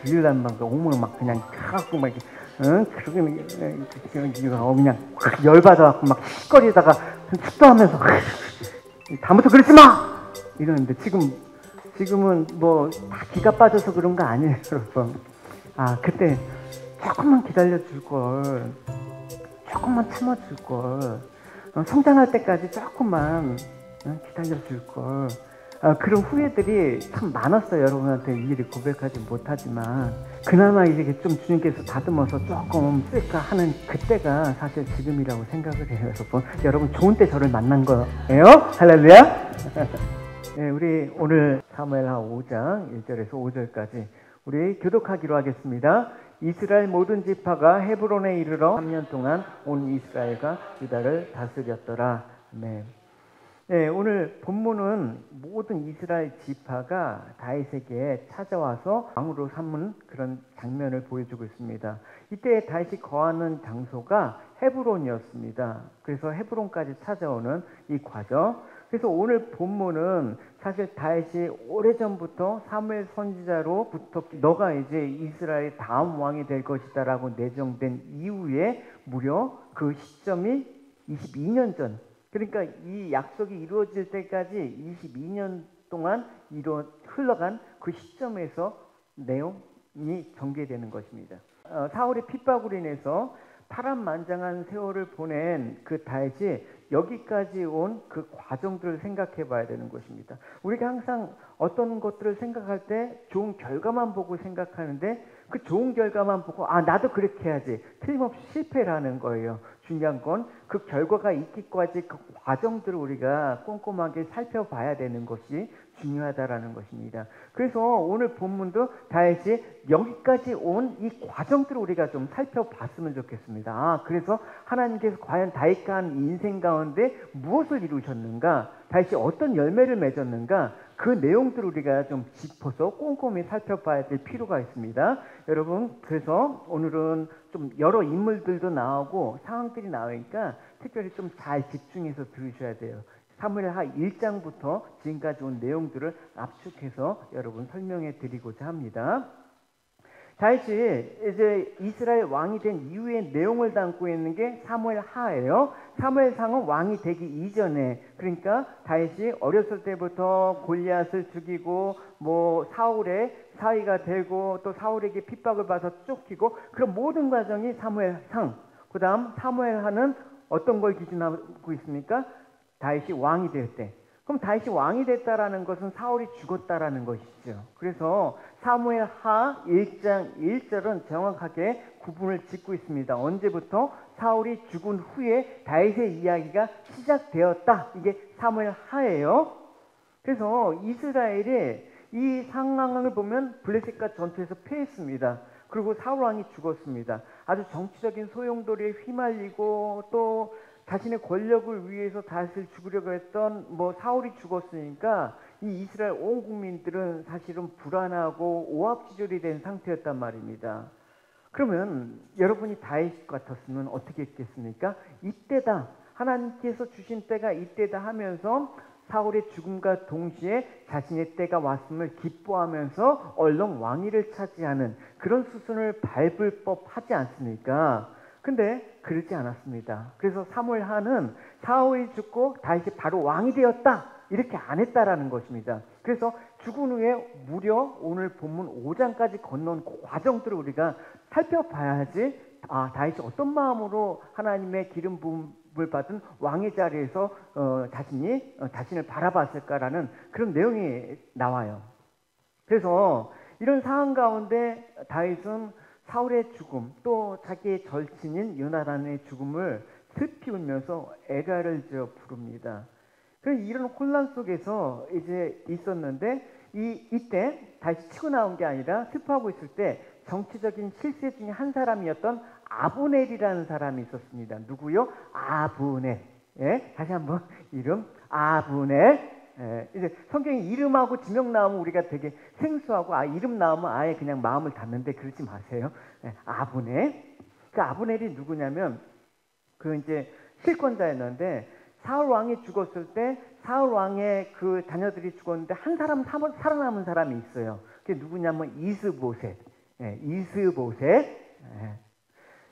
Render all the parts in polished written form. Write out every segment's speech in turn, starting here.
빌라는 막 오면 막 그냥 갖고 막 그냥 열받아갖고 막 씩거리다가 축도하면서 다음부터 그러지 마 이러는데 지금은 뭐 다 기가 빠져서 그런 거 아니에요, 여러분. 그때 조금만 기다려 줄 걸, 조금만 참아 줄 걸, 성장할 때까지 조금만 기다려 줄 걸. 그런 후회들이 참 많았어요. 여러분한테 일일이 고백하지 못하지만 그나마 이렇게 좀 주님께서 다듬어서 조금 쓸까 하는 그때가 사실 지금이라고 생각을 해요, 여러분. 여러분 좋은 때 저를 만난 거예요. 할렐루야. 네, 우리 오늘 사무엘하 5장 1절에서 5절까지 우리 교독하기로 하겠습니다. 이스라엘 모든 지파가 헤브론에 이르러 3년 동안 온 이스라엘과 유다를 다스렸더라. 네. 네, 오늘 본문은 모든 이스라엘 지파가 다윗에게 찾아와서 왕으로 삼은 그런 장면을 보여주고 있습니다. 이때 다윗이 거하는 장소가 헤브론이었습니다. 그래서 헤브론까지 찾아오는 이 과정. 그래서 오늘 본문은 사실 다윗이 오래전부터 사무엘 선지자로부터 너가 이제 이스라엘 다음 왕이 될 것이다 라고 내정된 이후에 무려 그 시점이 22년 전, 그러니까 이 약속이 이루어질 때까지 22년 동안 흘러간 그 시점에서 내용이 전개되는 것입니다. 사울의 핍박으로 인해서 파란만장한 세월을 보낸 그 다윗이 여기까지 온 그 과정들을 생각해 봐야 되는 것입니다. 우리가 항상 어떤 것들을 생각할 때 좋은 결과만 보고 생각하는데 그 좋은 결과만 보고 나도 그렇게 해야지, 틀림없이 실패라는 거예요. 중요한 건 그 결과가 있기까지 그 과정들을 우리가 꼼꼼하게 살펴봐야 되는 것이 중요하다라는 것입니다. 그래서 오늘 본문도 다윗이 여기까지 온 이 과정들을 우리가 좀 살펴봤으면 좋겠습니다. 그래서 하나님께서 과연 다윗과 한 인생 가운데 무엇을 이루셨는가, 다윗이 어떤 열매를 맺었는가, 그 내용들을 우리가 좀 짚어서 꼼꼼히 살펴봐야 될 필요가 있습니다. 여러분, 그래서 오늘은 좀 여러 인물들도 나오고 상황들이 나오니까 특별히 좀 잘 집중해서 들으셔야 돼요. 사무엘하 1장부터 지금까지 온 내용들을 압축해서 여러분 설명해 드리고자 합니다. 다윗이 이제 이스라엘 왕이 된 이후의 내용을 담고 있는 게 사무엘하예요. 사무엘상은 왕이 되기 이전에, 그러니까 다윗이 어렸을 때부터 골리앗을 죽이고 뭐 사울의 사위가 되고 또 사울에게 핍박을 받아서 쫓기고 그런 모든 과정이 사무엘상. 그 다음 사무엘하는 어떤 걸 기준하고 있습니까? 다윗이 왕이 될 때. 그럼 다윗이 왕이 됐다라는 것은 사울이 죽었다라는 것이죠. 그래서 사무엘하 1장 1절은 정확하게 구분을 짓고 있습니다. 언제부터 사울이 죽은 후에 다윗의 이야기가 시작되었다. 이게 사무엘하예요. 그래서 이스라엘이 이 상황을 보면 블레셋과 전투에서 패했습니다. 그리고 사울 왕이 죽었습니다. 아주 정치적인 소용돌이에 휘말리고 또 자신의 권력을 위해서 다윗을 죽이려고 했던 사울이 죽었으니까 이 이스라엘 온 국민들은 사실은 불안하고 오합지졸이 된 상태였단 말입니다. 그러면 여러분이 다윗 같았으면 어떻게 했겠습니까? 이때다, 하나님께서 주신 때가 이때다 하면서 사울의 죽음과 동시에 자신의 때가 왔음을 기뻐하면서 얼른 왕위를 차지하는 그런 수순을 밟을 법하지 않습니까? 근데 그러지 않았습니다. 그래서 사무엘하는 사울이 죽고 다윗이 바로 왕이 되었다, 이렇게 안 했다라는 것입니다. 그래서 죽은 후에 무려 오늘 본문 5장까지 건너온 그 과정들을 우리가 살펴봐야지 다윗이 어떤 마음으로 하나님의 기름 부음을 받은 왕의 자리에서 자신을 바라봤을까라는 그런 내용이 나와요. 그래서 이런 상황 가운데 다윗은 사울의 죽음, 또 자기의 절친인 요나단의 죽음을 슬피 울면서 애가를 지어 부릅니다. 이런 혼란 속에서 이제 있었는데 이때 다시 치고 나온 게 아니라 슬퍼하고 있을 때 정치적인 실세 중에 한 사람이었던 아브넬이라는 사람이 있었습니다. 누구요? 아브넬. 예? 다시 한번 이름 아브넬. 이제 성경에 이름하고 지명 나오면 우리가 되게 생소하고 이름 나오면 아예 그냥 마음을 닫는데 그러지 마세요. 아브넬. 그 아브넬이 누구냐면 그 이제 실권자였는데 사울 왕이 죽었을 때 사울 왕의 그 자녀들이 죽었는데 한 사람 살아남은 사람이 있어요. 그게 누구냐면 이스보셋. 예, 이스보셋. 예.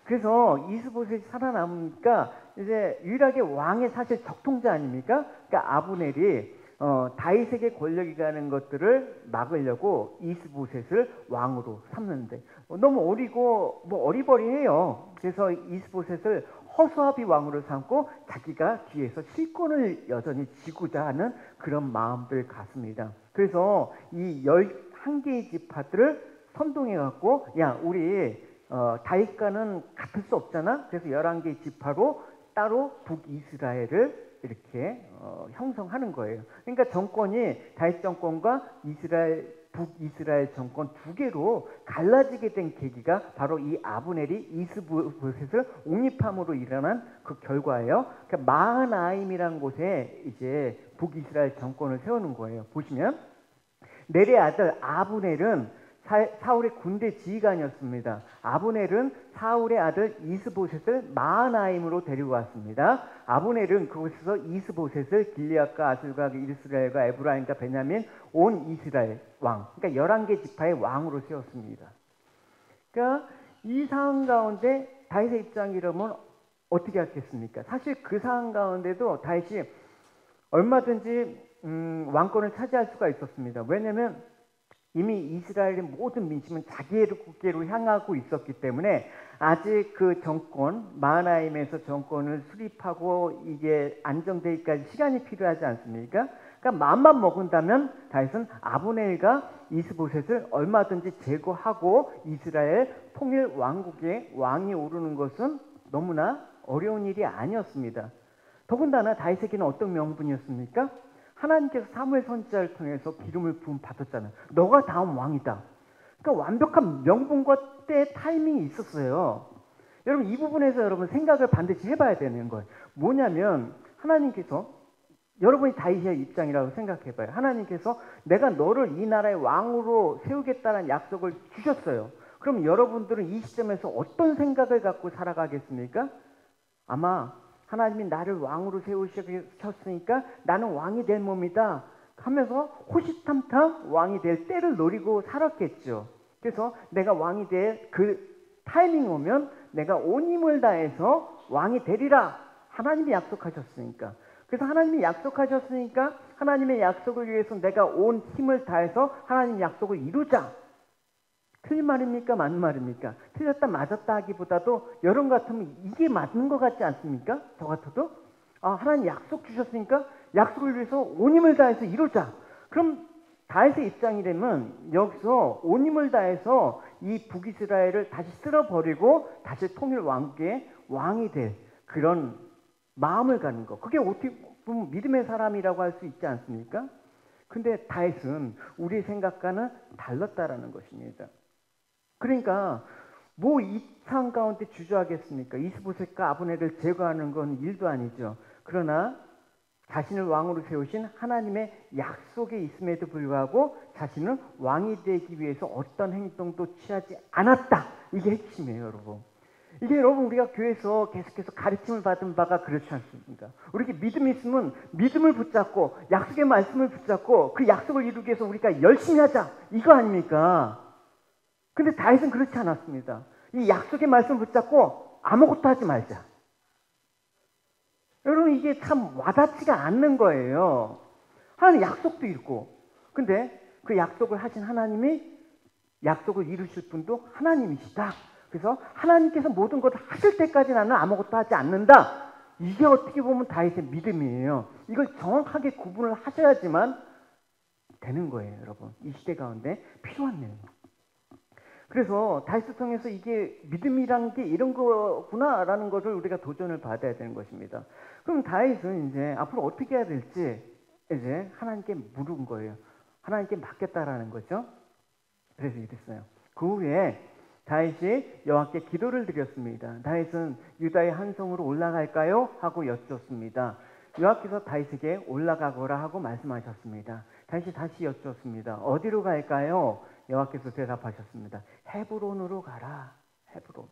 그래서 이스보셋이 살아남으니까 이제 유일하게 왕의 사실 적통자 아닙니까? 그러니까 아브넬이 다윗에게 권력이 가는 것들을 막으려고 이스보셋을 왕으로 삼는데 너무 어리고 뭐 어리버리해요. 그래서 이스보셋을 허수아비 왕으로 삼고 자기가 뒤에서 실권을 여전히 쥐고자 하는 그런 마음들 같습니다. 그래서 이 11개의 지파들을 선동해 갖고 야 우리 다윗과는 같을 수 없잖아. 그래서 11개의 지파로 따로 북이스라엘을 이렇게 형성하는 거예요. 그러니까 정권이 다윗 정권과 북이스라엘 정권 두 개로 갈라지게 된 계기가 바로 이 아브넬이 이스보셋을 옹립함으로 일어난 그 결과예요. 그러니까 마하나임이라는 곳에 이제 북이스라엘 정권을 세우는 거예요. 보시면 넬의 아들 아브넬은 사울의 군대 지휘관이었습니다. 아브넬은 사울의 아들 이스보셋을 마하나임으로 데리고 왔습니다. 아브넬은 그곳에서 이스보셋을 길리앗과 아술과 이스라엘과 에브라임과 베냐민 온 이스라엘 왕, 그러니까 11개 지파의 왕으로 세웠습니다. 그러니까 이 상황 가운데 다윗의 입장이라면 어떻게 하겠습니까? 사실 그 상황 가운데도 다윗이 얼마든지 왕권을 차지할 수가 있었습니다. 왜냐하면 이미 이스라엘의 모든 민심은 자기의 국계로 향하고 있었기 때문에 아직 그 정권, 마하나임에서 정권을 수립하고 이게 안정되기까지 시간이 필요하지 않습니까? 그러니까 마음만 먹은다면 다윗은 아브넬과 이스보셋을 얼마든지 제거하고 이스라엘 통일 왕국의 왕이 오르는 것은 너무나 어려운 일이 아니었습니다. 더군다나 다윗에게는 어떤 명분이었습니까? 하나님께서 사무엘 선지자를 통해서 기름을 부음 받았잖아요. 너가 다음 왕이다. 그러니까 완벽한 명분과 때의 타이밍이 있었어요. 여러분 이 부분에서 여러분 생각을 반드시 해봐야 되는 거예요. 뭐냐면 하나님께서 여러분이 다윗의 입장이라고 생각해봐요. 하나님께서 내가 너를 이 나라의 왕으로 세우겠다는 약속을 주셨어요. 그럼 여러분들은 이 시점에서 어떤 생각을 갖고 살아가겠습니까? 아마 하나님이 나를 왕으로 세우셨으니까 나는 왕이 될 몸이다 하면서 호시탐탐 왕이 될 때를 노리고 살았겠죠. 그래서 내가 왕이 될 그 타이밍 오면 내가 온 힘을 다해서 왕이 되리라. 하나님이 약속하셨으니까. 그래서 하나님이 약속하셨으니까 하나님의 약속을 위해서 내가 온 힘을 다해서 하나님 약속을 이루자. 틀린 말입니까? 맞는 말입니까? 틀렸다 맞았다 하기보다도 여러분 같으면 이게 맞는 것 같지 않습니까? 저 같아도 하나님 약속 주셨으니까 약속을 위해서 온 힘을 다해서 이루자. 그럼 다윗의 입장이 되면 여기서 온 힘을 다해서 이 북이스라엘을 다시 쓸어버리고 다시 통일 왕국의 왕이 될 그런 마음을 갖는 거. 그게 어떻게 보면 믿음의 사람이라고 할 수 있지 않습니까? 근데 다윗은 우리의 생각과는 달랐다라는 것입니다. 그러니까 뭐 이 상황 가운데 주저하겠습니까? 이스보셋과 아브넬을 제거하는 건 일도 아니죠. 그러나 자신을 왕으로 세우신 하나님의 약속에 있음에도 불구하고 자신은 왕이 되기 위해서 어떤 행동도 취하지 않았다. 이게 핵심이에요, 여러분. 이게 여러분 우리가 교회에서 계속해서 가르침을 받은 바가 그렇지 않습니까? 우리에게 믿음이 있으면 믿음을 붙잡고 약속의 말씀을 붙잡고 그 약속을 이루기 위해서 우리가 열심히 하자. 이거 아닙니까? 근데 다윗은 그렇지 않았습니다. 이 약속의 말씀을 붙잡고 아무것도 하지 말자. 여러분 이게 참 와닿지가 않는 거예요. 하나님 약속도 있고 근데 그 약속을 하신 하나님이 약속을 이루실 분도 하나님이시다. 그래서 하나님께서 모든 것을 하실 때까지 나는 아무것도 하지 않는다. 이게 어떻게 보면 다윗의 믿음이에요. 이걸 정확하게 구분을 하셔야지만 되는 거예요, 여러분. 이 시대 가운데 필요한 내용. 그래서 다윗을 통해서 이게 믿음이란 게 이런 거구나라는 것을 우리가 도전을 받아야 되는 것입니다. 그럼 다윗은 이제 앞으로 어떻게 해야 될지 이제 하나님께 물은 거예요. 하나님께 맡겼다라는 거죠. 그래서 이랬어요. 그 후에 다윗이 여호와께 기도를 드렸습니다. 다윗은 유다의 한 성으로 올라갈까요? 하고 여쭙습니다. 여호와께서 다윗에게 올라가거라 하고 말씀하셨습니다. 다윗이 다시 여쭙습니다. 어디로 갈까요? 여호와께서 대답하셨습니다. 헤브론으로 가라. 헤브론.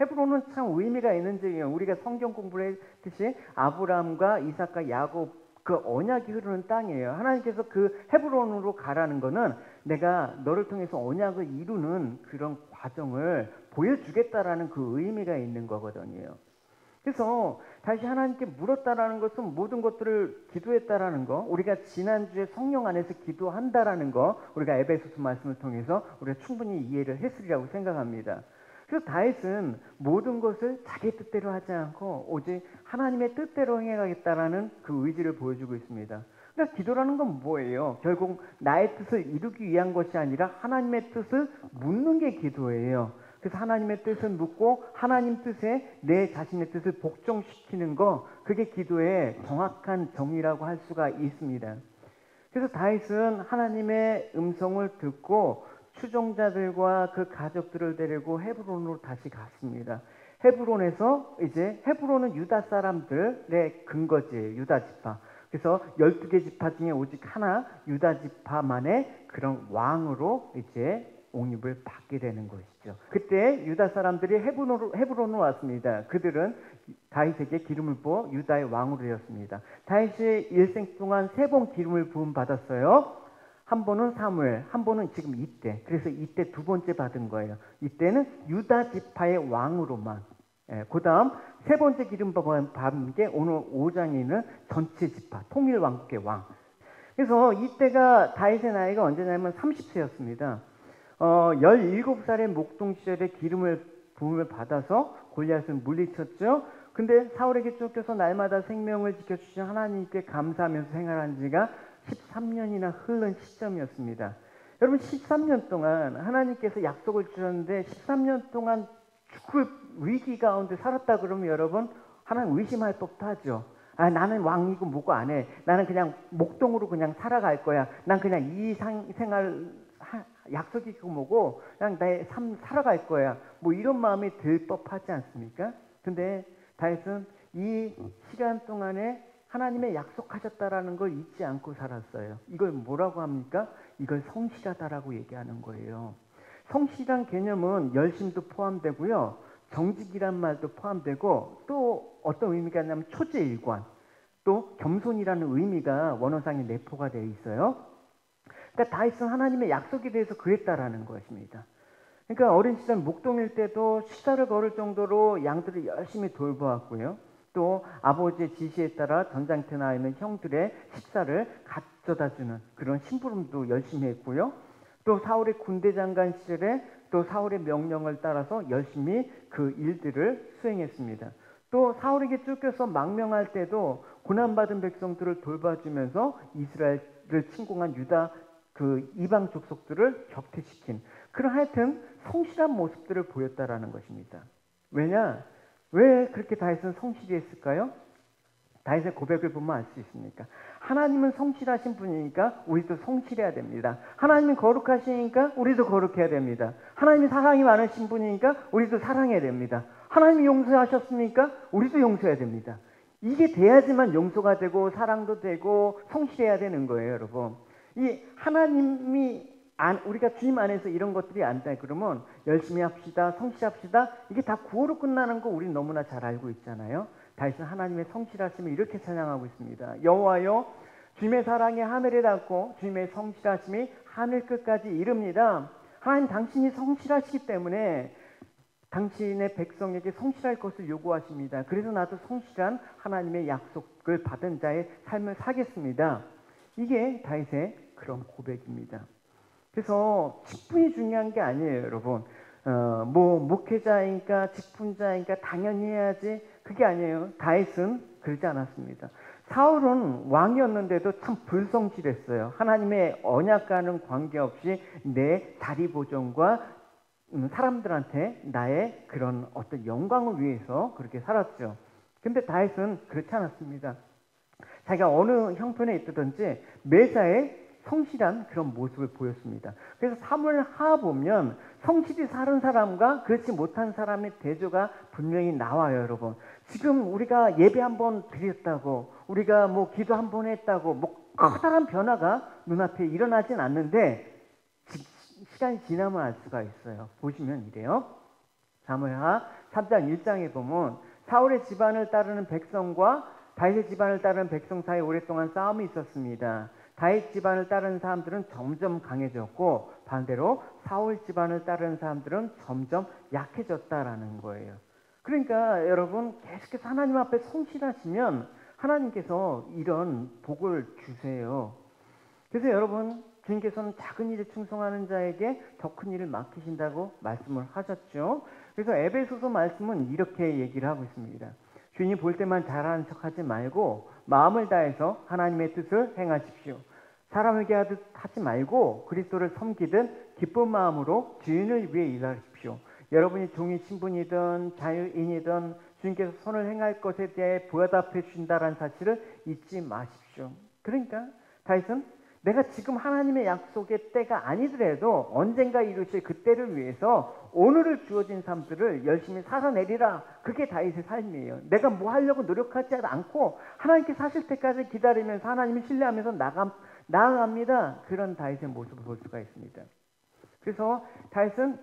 헤브론은 참 의미가 있는 지역이에요. 우리가 성경 공부를 했듯이 아브라함과 이삭과 야곱 그 언약이 흐르는 땅이에요. 하나님께서 그 헤브론으로 가라는 거는 내가 너를 통해서 언약을 이루는 그런 과정을 보여주겠다라는 그 의미가 있는 거거든요. 그래서 다시 하나님께 물었다라는 것은 모든 것들을 기도했다라는 거, 우리가 지난주에 성령 안에서 기도한다라는 거, 우리가 에베소서 말씀을 통해서 우리가 충분히 이해를 했으리라고 생각합니다. 그래서 다윗은 모든 것을 자기 뜻대로 하지 않고 오직 하나님의 뜻대로 행해가겠다라는 그 의지를 보여주고 있습니다. 그러니까 기도라는 건 뭐예요? 결국 나의 뜻을 이루기 위한 것이 아니라 하나님의 뜻을 묻는 게 기도예요. 그래서 하나님의 뜻을 묻고 하나님 뜻에 내 자신의 뜻을 복종시키는 거, 그게 기도의 정확한 정의라고 할 수가 있습니다. 그래서 다윗은 하나님의 음성을 듣고 추종자들과 그 가족들을 데리고 헤브론으로 다시 갔습니다. 헤브론에서 이제 헤브론은 유다 사람들의 근거지예요. 유다 지파. 그래서 12개 지파 중에 오직 하나 유다 지파만의 그런 왕으로 이제 옹립을 받게 되는 것이죠. 그때 유다 사람들이 헤브론으로 왔습니다. 그들은 다윗에게 기름을 부어 유다의 왕으로 되었습니다. 다윗이 일생 동안 3번 기름을 부음 받았어요. 한 번은 사무엘, 한 번은 지금 이때. 그래서 이때 2번째 받은 거예요. 이때는 유다 지파의 왕으로만. 그 다음 3번째 기름 받은 게 오늘 5장에 있는 전체 지파, 통일 왕국의 왕. 그래서 이때가 다윗의 나이가 언제냐면 30세였습니다. 17살의 목동 시절에 기름을 부음을 받아서 골리앗을 물리쳤죠. 근데 사울에게 쫓겨서 날마다 생명을 지켜주신 하나님께 감사하면서 생활한 지가 13년이나 흐른 시점이었습니다. 여러분 13년 동안 하나님께서 약속을 주셨는데 13년 동안 죽을 위기 가운데 살았다 그러면 여러분 하나님 의심할 법도 하죠. 아, 나는 왕이고 뭐고 안 해. 나는 그냥 목동으로 그냥 살아갈 거야. 난 그냥 이 생활 약속이 그 뭐고 그냥 나의 삶 살아갈 거야. 뭐 이런 마음이 들 법하지 않습니까? 근데 다윗은 이 시간 동안에 하나님의 약속하셨다라는 걸 잊지 않고 살았어요. 이걸 뭐라고 합니까? 이걸 성실하다라고 얘기하는 거예요. 성실한 개념은 열심도 포함되고요. 정직이란 말도 포함되고 또 어떤 의미가 있냐면 초제일관, 또 겸손이라는 의미가 원어상에 내포가 되어 있어요. 그러니까 다윗은 하나님의 약속에 대해서 그랬다라는 것입니다. 그러니까 어린 시절 목동일 때도 식사를 거를 정도로 양들을 열심히 돌보았고요. 또 아버지의 지시에 따라 전장터에 나 있는 형들의 식사를 가져다주는 그런 심부름도 열심히 했고요. 또 사울의 군대 장관 시절에 또 사울의 명령을 따라서 열심히 그 일들을 수행했습니다. 또 사울에게 쫓겨서 망명할 때도 고난받은 백성들을 돌봐주면서 이스라엘을 침공한 유다 그 이방 족속들을 격퇴시킨 그런 하여튼 성실한 모습들을 보였다라는 것입니다. 왜냐? 왜 그렇게 다윗은 성실히 했을까요? 다윗의 고백을 보면 알 수 있습니까? 하나님은 성실하신 분이니까 우리도 성실해야 됩니다. 하나님은 거룩하시니까 우리도 거룩해야 됩니다. 하나님이 사랑이 많으신 분이니까 우리도 사랑해야 됩니다. 하나님이 용서하셨으니까 우리도 용서해야 됩니다. 이게 돼야지만 용서가 되고 사랑도 되고 성실해야 되는 거예요, 여러분. 이 하나님이 우리가 주님 안에서 이런 것들이 안 돼. 그러면 열심히 합시다, 성실합시다. 이게 다 구호로 끝나는 거 우리 너무나 잘 알고 있잖아요. 다윗은 하나님의 성실하심을 이렇게 찬양하고 있습니다. 여호와여, 주님의 사랑이 하늘에 닿고 주님의 성실하심이 하늘 끝까지 이릅니다. 하나님 당신이 성실하시기 때문에 당신의 백성에게 성실할 것을 요구하십니다. 그래서 나도 성실한 하나님의 약속을 받은 자의 삶을 사겠습니다. 이게 다윗의 그런 고백입니다. 그래서 직분이 중요한 게 아니에요, 여러분. 뭐 목회자니까 직분자니까 당연히 해야지 그게 아니에요. 다윗은 그러지 않았습니다. 사울은 왕이었는데도 참 불성실했어요. 하나님의 언약과는 관계없이 내 자리 보존과 사람들한테 나의 그런 어떤 영광을 위해서 그렇게 살았죠. 근데 다윗은 그렇지 않았습니다. 자기가 어느 형편에 있든지 매사에 성실한 그런 모습을 보였습니다. 그래서 사무엘하 보면 성실히 사는 사람과 그렇지 못한 사람의 대조가 분명히 나와요, 여러분. 지금 우리가 예배 한번 드렸다고, 우리가 뭐 기도 한번 했다고, 뭐 커다란 변화가 눈앞에 일어나진 않는데 시간이 지나면 알 수가 있어요. 보시면 이래요. 사무엘하 3장 1장에 보면 사울의 집안을 따르는 백성과 다윗의 집안을 따르는 백성 사이에 오랫동안 싸움이 있었습니다. 다윗 집안을 따르는 사람들은 점점 강해졌고 반대로 사울 집안을 따르는 사람들은 점점 약해졌다라는 거예요. 그러니까 여러분 계속해서 하나님 앞에 성실하시면 하나님께서 이런 복을 주세요. 그래서 여러분 주님께서는 작은 일에 충성하는 자에게 더 큰 일을 맡기신다고 말씀을 하셨죠. 그래서 에베소서 말씀은 이렇게 얘기를 하고 있습니다. 주인이 볼 때만 잘하는 척하지 말고 마음을 다해서 하나님의 뜻을 행하십시오. 사람에게 하듯 하지 말고 그리스도를 섬기듯 기쁜 마음으로 주인을 위해 일하십시오. 여러분이 종이 신분이든 자유인이든 주님께서 선을 행할 것에 대해 보답해 주신다는 사실을 잊지 마십시오. 그러니까 다윗은 내가 지금 하나님의 약속의 때가 아니더라도 언젠가 이루실 그 때를 위해서 오늘을 주어진 삶들을 열심히 살아내리라. 그게 다윗의 삶이에요. 내가 뭐 하려고 노력하지 않고 하나님께 사실 때까지 기다리면서 하나님을 신뢰하면서 나아갑니다. 그런 다윗의 모습을 볼 수가 있습니다. 그래서 다윗은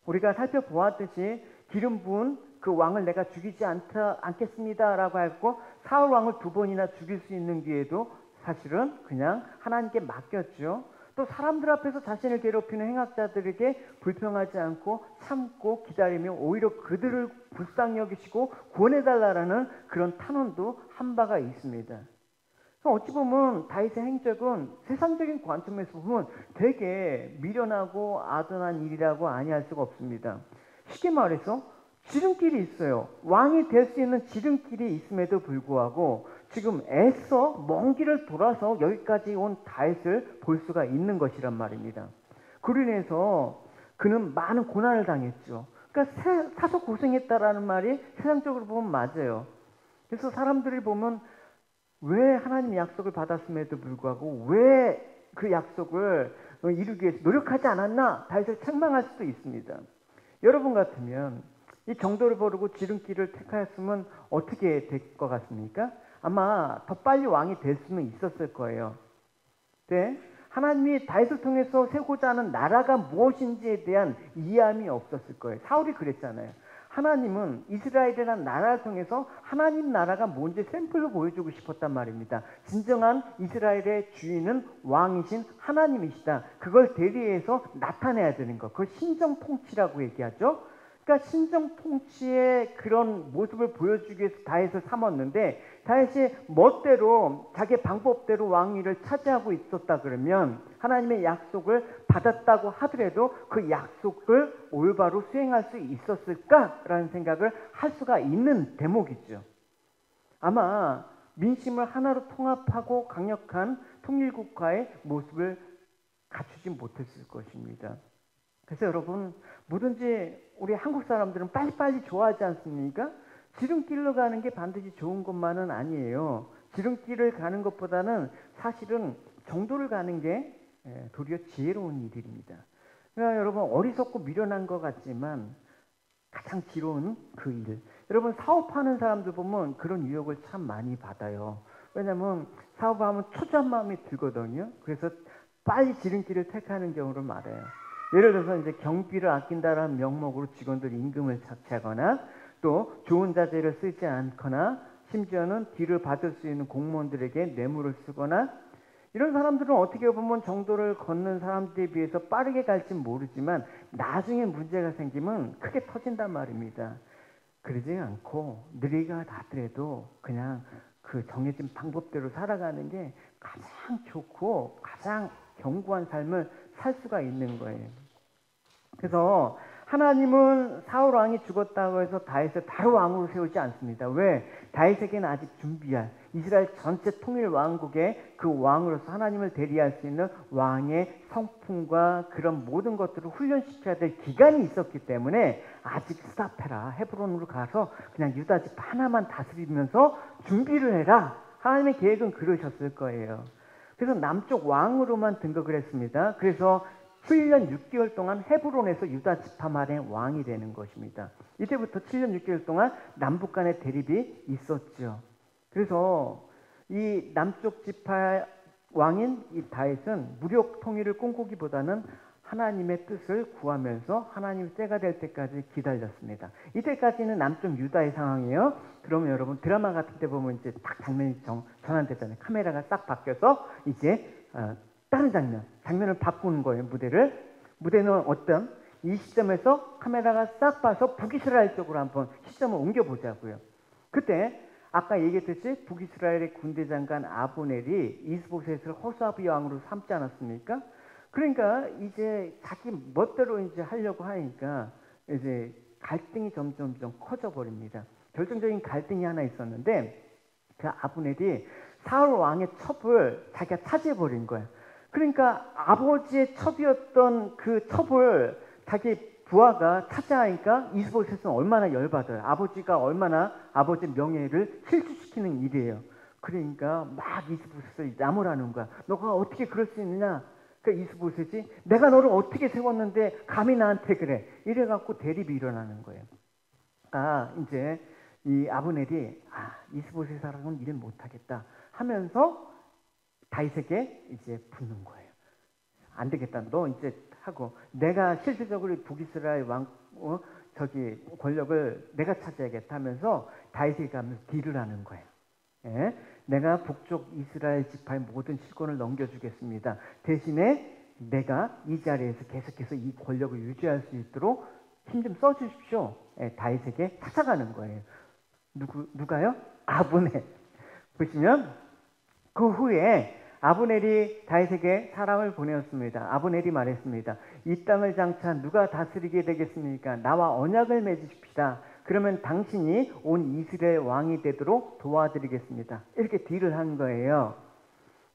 우리가 살펴보았듯이 기름 부은 그 왕을 내가 죽이지 않겠습니다라고 했고 사울 왕을 2번이나 죽일 수 있는 기회도 사실은 그냥 하나님께 맡겼죠. 또 사람들 앞에서 자신을 괴롭히는 행악자들에게 불평하지 않고 참고 기다리며 오히려 그들을 불쌍히 여기시고 구원해달라는 그런 탄원도 한 바가 있습니다. 어찌 보면 다윗의 행적은 세상적인 관점에서 보면 되게 미련하고 아둔한 일이라고 아니할 수가 없습니다. 쉽게 말해서 지름길이 있어요. 왕이 될 수 있는 지름길이 있음에도 불구하고 지금 애써 먼 길을 돌아서 여기까지 온 다윗을 볼 수가 있는 것이란 말입니다. 그로 인해서 그는 많은 고난을 당했죠. 그러니까 사서 고생했다라는 말이 세상적으로 보면 맞아요. 그래서 사람들이 보면 왜 하나님의 약속을 받았음에도 불구하고 왜 그 약속을 이루기 위해서 노력하지 않았나 다윗을 책망할 수도 있습니다. 여러분 같으면 이 정도를 모르고 지름길을 택하였으면 어떻게 될 것 같습니까? 아마 더 빨리 왕이 될 수는 있었을 거예요. 네? 하나님이 다윗을 통해서 세우고자 하는 나라가 무엇인지에 대한 이해함이 없었을 거예요. 사울이 그랬잖아요. 하나님은 이스라엘이라는 나라를 통해서 하나님 나라가 뭔지 샘플로 보여주고 싶었단 말입니다. 진정한 이스라엘의 주인은 왕이신 하나님이시다. 그걸 대리해서 나타내야 되는 것. 그걸 신정통치라고 얘기하죠. 그러니까 신정통치의 그런 모습을 보여주기 위해서 다윗을 삼았는데 다윗이 멋대로 자기 방법대로 왕위를 차지하고 있었다 그러면 하나님의 약속을 받았다고 하더라도 그 약속을 올바로 수행할 수 있었을까라는 생각을 할 수가 있는 대목이죠. 아마 민심을 하나로 통합하고 강력한 통일국가의 모습을 갖추지 못했을 것입니다. 그래서 여러분 뭐든지 우리 한국 사람들은 빨리빨리 좋아하지 않습니까? 지름길로 가는 게 반드시 좋은 것만은 아니에요. 지름길을 가는 것보다는 사실은 정도를 가는 게 도리어 지혜로운 일입니다. 그러니까 여러분 어리석고 미련한 것 같지만 가장 지혜로운 그 일. 여러분 사업하는 사람들 보면 그런 유혹을 참 많이 받아요. 왜냐하면 사업하면 초조한 마음이 들거든요. 그래서 빨리 지름길을 택하는 경우를 말해요. 예를 들어서 이제 경비를 아낀다라는 명목으로 직원들 임금을 착취하거나 또 좋은 자재를 쓰지 않거나 심지어는 뒤를 받을 수 있는 공무원들에게 뇌물을 쓰거나 이런 사람들은 어떻게 보면 정도를 걷는 사람들에 비해서 빠르게 갈지 모르지만 나중에 문제가 생기면 크게 터진단 말입니다. 그러지 않고 느리게 가더라도 그냥 그 정해진 방법대로 살아가는 게 가장 좋고 가장 견고한 삶을 살 수가 있는 거예요. 그래서 하나님은 사울 왕이 죽었다고 해서 다윗을 바로 왕으로 세우지 않습니다. 왜? 다윗에게는 아직 준비할 이스라엘 전체 통일 왕국의 그 왕으로서 하나님을 대리할 수 있는 왕의 성품과 그런 모든 것들을 훈련시켜야 될 기간이 있었기 때문에 아직 스탑해라. 헤브론으로 가서 그냥 유다집 하나만 다스리면서 준비를 해라. 하나님의 계획은 그러셨을 거예요. 그래서 남쪽 왕으로만 등극을 했습니다. 그래서 7년 6개월 동안 헤브론에서 유다 지파만의 왕이 되는 것입니다. 이때부터 7년 6개월 동안 남북 간의 대립이 있었죠. 그래서 이 남쪽 지파 왕인 이 다윗은 무력 통일을 꿈꾸기보다는 하나님의 뜻을 구하면서 하나님의 때가 될 때까지 기다렸습니다. 이때까지는 남쪽 유다의 상황이에요. 그러면 여러분 드라마 같은 데 보면 이제 딱 장면이 전환되잖아요. 카메라가 딱 바뀌어서 이제 다른 장면을 바꾸는 거예요. 무대는 어떤 이 시점에서 카메라가 싹 봐서 북이스라엘 쪽으로 한번 시점을 옮겨보자고요. 그때 아까 얘기했듯이 북이스라엘의 군대 장관 아브넬이 이스보셋을 허수아비 왕으로 삼지 않았습니까? 그러니까 이제 자기 멋대로 이제 하려고 하니까 이제 갈등이 점점 커져 버립니다. 결정적인 갈등이 하나 있었는데 그 아브넬이 사울 왕의 첩을 자기가 차지해 버린 거예요. 그러니까 아버지의 첩이었던 그 첩을 자기 부하가 차지하니까 이스보셋은 얼마나 열받아요. 아버지가 얼마나 아버지 명예를 실추시키는 일이에요. 그러니까 막 이스보셋을 나무라는 거야. 너가 어떻게 그럴 수 있느냐? 그러니까 이스보셋이 내가 너를 어떻게 세웠는데 감히 나한테 그래. 이래갖고 대립이 일어나는 거예요. 이제 이 아브넬이 이스보셋이랑은 일을 못하겠다 하면서 다윗에게 이제 붙는 거예요. 안 되겠다. 너 이제 하고 내가 실질적으로 북이스라엘 왕 권력을 내가 차지하겠다 하면서 다윗에게 가면서 딜을 하는 거예요. 예? 내가 북쪽 이스라엘 지파의 모든 실권을 넘겨주겠습니다. 대신에 내가 이 자리에서 계속해서 이 권력을 유지할 수 있도록 힘 좀 써주십시오. 예, 다윗에게 찾아가는 거예요. 누가요? 아브넬. 보시면 그 후에 아브넬이 다윗에게 사람을 보내었습니다. 아브넬이 말했습니다. 이 땅을 장차 누가 다스리게 되겠습니까? 나와 언약을 맺으십시다. 그러면 당신이 온 이스라엘 왕이 되도록 도와드리겠습니다. 이렇게 딜을 한 거예요.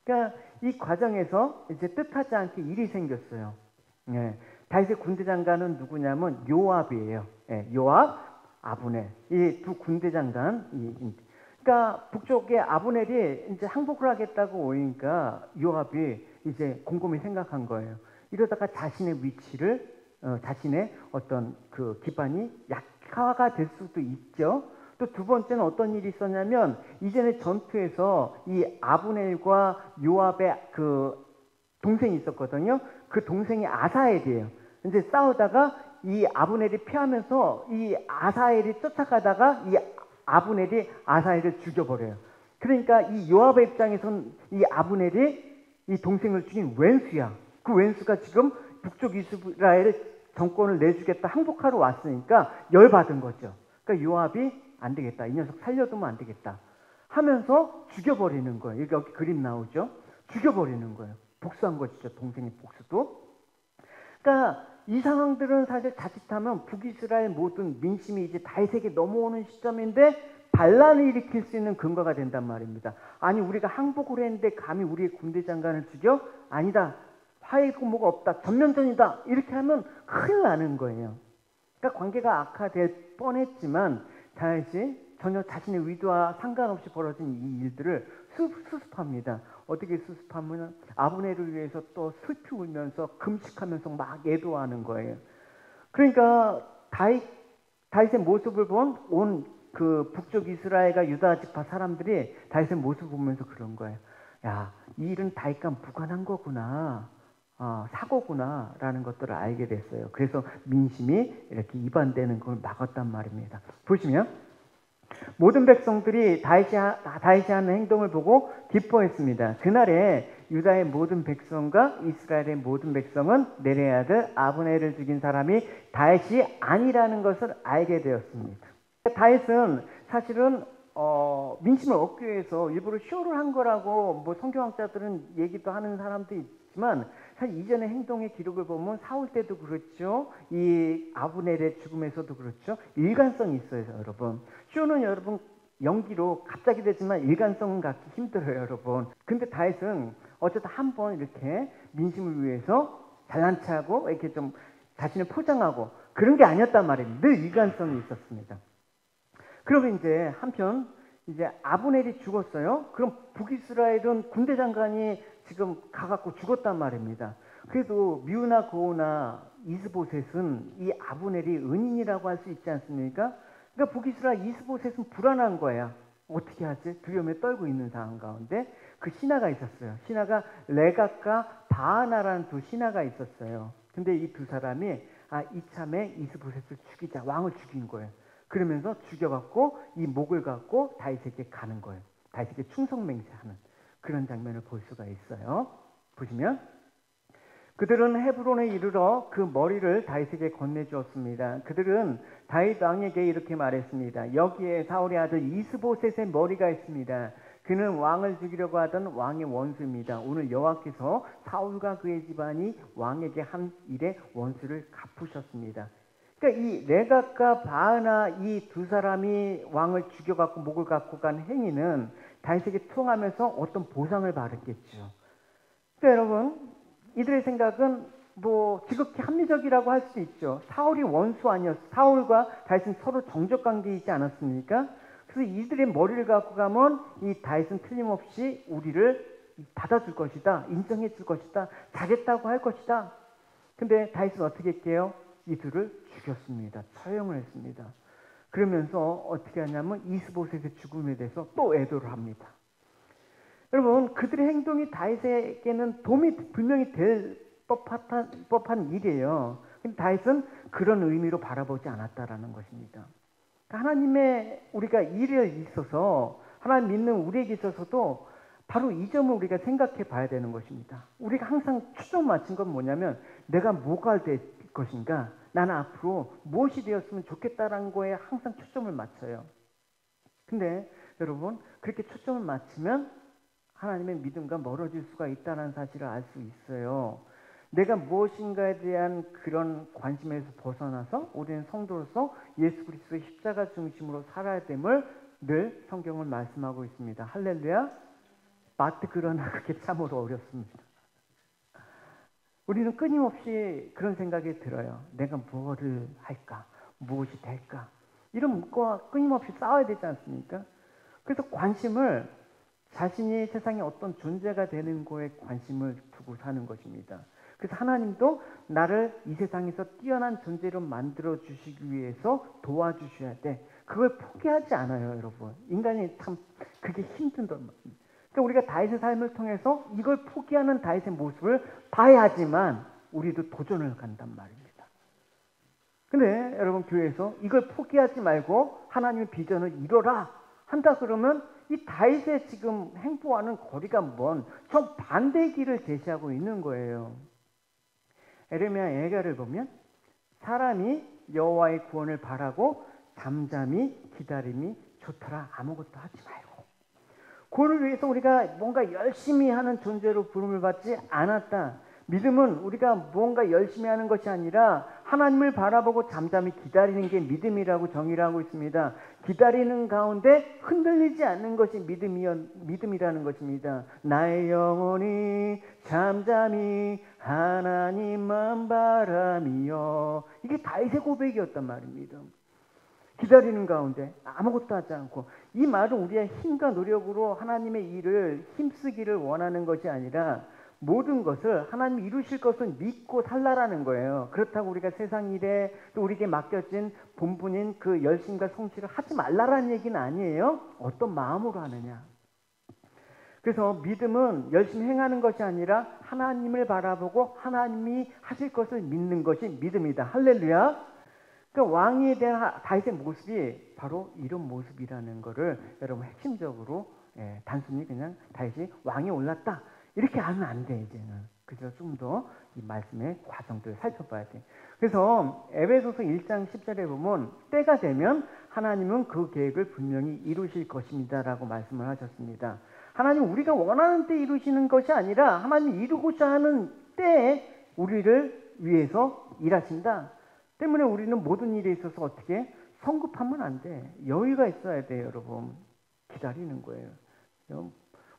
그러니까 이 과정에서 이제 뜻하지 않게 일이 생겼어요. 예. 다윗의 군대 장관은 누구냐면 요압이에요. 예. 요압, 아브넬. 이 두 군대 장관. 그러니까 북쪽에 아브넬이 이제 항복을 하겠다고 오니까 요압이 이제 곰곰이 생각한 거예요. 이러다가 자신의 위치를 자신의 어떤 그 기반이 약화가 될 수도 있죠. 또 두 번째는 어떤 일이 있었냐면 이전에 전투에서 이 아브넬과 요압의 그 동생이 있었거든요. 그 동생이 아사엘이에요. 이제 싸우다가 이 아브넬이 피하면서 이 아사엘이 쫓아가다가 이 아브넬이 아사엘을 죽여버려요. 그러니까 이 요압의 입장에선 이 아브넬이 이 동생을 죽인 왼수야. 그 왼수가 지금 북쪽 이스라엘 정권을 내주겠다 항복하러 왔으니까 열받은 거죠. 그러니까 요압이 안 되겠다. 이 녀석 살려두면 안 되겠다 하면서 죽여버리는 거예요. 여기 그림 나오죠. 죽여버리는 거예요. 복수한 것이죠. 동생의 복수도. 그러니까 이 상황들은 사실 자칫하면 북이스라엘 모든 민심이 이제 다윗에게 넘어오는 시점인데 반란을 일으킬 수 있는 근거가 된단 말입니다. 아니 우리가 항복을 했는데 감히 우리의 군대 장관을 죽여? 아니다. 화해 공모가 없다. 전면전이다. 이렇게 하면 큰일 나는 거예요. 그러니까 관계가 악화될 뻔했지만 다윗이 전혀 자신의 의도와 상관없이 벌어진 이 일들을 수습합니다. 어떻게 수습하면 아브넬을 위해서 또 슬피 울면서 금식하면서 막 애도하는 거예요. 그러니까 다윗의 모습을 본 온 그 북쪽 이스라엘과 유다 지파 사람들이 다윗의 모습을 보면서 그런 거예요. 야, 이 일은 다윗과 무관한 거구나. 사고구나 라는 것들을 알게 됐어요. 그래서 민심이 이렇게 이반되는 걸 막았단 말입니다. 보시면 모든 백성들이 다윗이 하는 행동을 보고 기뻐했습니다. 그날에 유다의 모든 백성과 이스라엘의 모든 백성은 네리의 아들 아브넬을 죽인 사람이 다윗이 아니라는 것을 알게 되었습니다. 다윗은 사실은 민심을 얻기 위해서 일부러 쇼를 한 거라고 뭐 성경학자들은 얘기도 하는 사람도 있지만 사실 이전의 행동의 기록을 보면 사울 때도 그렇죠. 이 아브넬의 죽음에서도 그렇죠. 일관성이 있어요, 여러분. 쇼는 여러분 연기로 갑자기 되지만 일관성은 갖기 힘들어요, 여러분. 근데 다윗은 어쨌든 한번 이렇게 민심을 위해서 잘난 체하고 이렇게 좀 자신을 포장하고 그런 게 아니었단 말이에요. 늘 일관성이 있었습니다. 그리고 이제 한편 이제 아브넬이 죽었어요. 그럼 북이스라엘은 군대 장관이 지금 가갖고 죽었단 말입니다. 그래도 미우나 고우나 이스보셋은 이 아브넬이 은인이라고 할 수 있지 않습니까? 그러니까 북이스라엘 이스보셋은 불안한 거야. 어떻게 하지? 두려움에 떨고 있는 상황 가운데 그 신하가 있었어요. 신하가 레갑과 바하나라는 두 신하가 있었어요. 근데 이 두 사람이 이참에 이스보셋을 죽이자. 왕을 죽인 거예요. 그러면서 죽여갖고 이 목을 갖고 다윗에게 가는 거예요. 다윗에게 충성맹세하는 그런 장면을 볼 수가 있어요. 보시면 그들은 헤브론에 이르러 그 머리를 다윗에게 건네주었습니다. 그들은 다윗 왕에게 이렇게 말했습니다. 여기에 사울의 아들 이스보셋의 머리가 있습니다. 그는 왕을 죽이려고 하던 왕의 원수입니다. 오늘 여호와께서 사울과 그의 집안이 왕에게 한 일의 원수를 갚으셨습니다. 그러니까 이 레갑과 바하나 이 두 사람이 왕을 죽여갖고 목을 갖고 간 행위는 다윗에게 통하면서 어떤 보상을 받았겠죠. 그러니까 여러분, 이들의 생각은 뭐 지극히 합리적이라고 할 수 있죠. 사울이 원수 아니었어. 사울과 다윗은 서로 정적 관계이지 않았습니까? 그래서 이들의 머리를 갖고 가면 이 다윗은 틀림없이 우리를 받아줄 것이다, 인정해 줄 것이다, 잘했다고 할 것이다. 근데 다윗은 어떻게 했게요? 이들을 죽였습니다. 처형을 했습니다. 그러면서 어떻게 하냐면 이스보셋의 죽음에 대해서 또 애도를 합니다. 여러분, 그들의 행동이 다윗에게는 도움이 분명히 될 법한 일이에요. 근데 다윗은 그런 의미로 바라보지 않았다라는 것입니다. 하나님의 우리가 일에 있어서 하나님 믿는 우리에게 있어서도 바로 이 점을 우리가 생각해 봐야 되는 것입니다. 우리가 항상 초점 맞춘 건 뭐냐면 내가 뭐가 될 것인가, 나는 앞으로 무엇이 되었으면 좋겠다라는 거에 항상 초점을 맞춰요. 근데 여러분, 그렇게 초점을 맞추면 하나님의 믿음과 멀어질 수가 있다는 사실을 알 수 있어요. 내가 무엇인가에 대한 그런 관심에서 벗어나서 우리는 성도로서 예수 그리스도의 십자가 중심으로 살아야 됨을 늘 성경은 말씀하고 있습니다. 할렐루야. 그러나 그게 참으로 어렵습니다. 우리는 끊임없이 그런 생각이 들어요. 내가 무엇을 할까? 무엇이 될까? 이런 것과 끊임없이 싸워야 되지 않습니까? 그래서 관심을 자신이 세상에 어떤 존재가 되는 거에 관심을 두고 사는 것입니다. 그래서 하나님도 나를 이 세상에서 뛰어난 존재로 만들어 주시기 위해서 도와주셔야 돼. 그걸 포기하지 않아요, 여러분. 인간이 참 그게 힘든단 말입니다. 그러니까 우리가 다윗의 삶을 통해서 이걸 포기하는 다윗의 모습을 봐야 하지만 우리도 도전을 간단 말입니다. 근데 여러분, 교회에서 이걸 포기하지 말고 하나님의 비전을 이뤄라 한다 그러면 이 다윗의 지금 행보와는 거리가 먼 정반대의 길을 제시하고 있는 거예요. 에레미야 예가를 보면 사람이 여호와의 구원을 바라고 잠잠히 기다림이 좋더라. 아무것도 하지 말고. 구원을 위해서 우리가 뭔가 열심히 하는 존재로 부름을 받지 않았다. 믿음은 우리가 뭔가 열심히 하는 것이 아니라 하나님을 바라보고 잠잠히 기다리는 게 믿음이라고 정의를 하고 있습니다. 기다리는 가운데 흔들리지 않는 것이 믿음이라는 것입니다. 나의 영혼이 잠잠히 하나님만 바라며, 이게 다윗의 고백이었단 말입니다. 기다리는 가운데 아무것도 하지 않고. 이 말은 우리의 힘과 노력으로 하나님의 일을 힘쓰기를 원하는 것이 아니라 모든 것을 하나님이 이루실 것을 믿고 살라라는 거예요. 그렇다고 우리가 세상 일에 또 우리에게 맡겨진 본분인 그 열심과 성실을 하지 말라라는 얘기는 아니에요. 어떤 마음으로 하느냐. 그래서 믿음은 열심히 행하는 것이 아니라 하나님을 바라보고 하나님이 하실 것을 믿는 것이 믿음이다. 할렐루야. 그러니까 왕에 대한 다윗의 모습이 바로 이런 모습이라는 것을 여러분 핵심적으로 단순히 그냥 다윗이 왕에 올랐다 이렇게 하면 안 돼, 이제는. 그래서 좀 더 이 말씀의 과정들을 살펴봐야 돼. 그래서 에베소서 1장 10절에 보면 때가 되면 하나님은 그 계획을 분명히 이루실 것입니다라고 말씀을 하셨습니다. 하나님은 우리가 원하는 때 이루시는 것이 아니라 하나님이 이루고자 하는 때에 우리를 위해서 일하신다. 때문에 우리는 모든 일에 있어서 어떻게 성급하면 안 돼. 여유가 있어야 돼요, 여러분. 기다리는 거예요.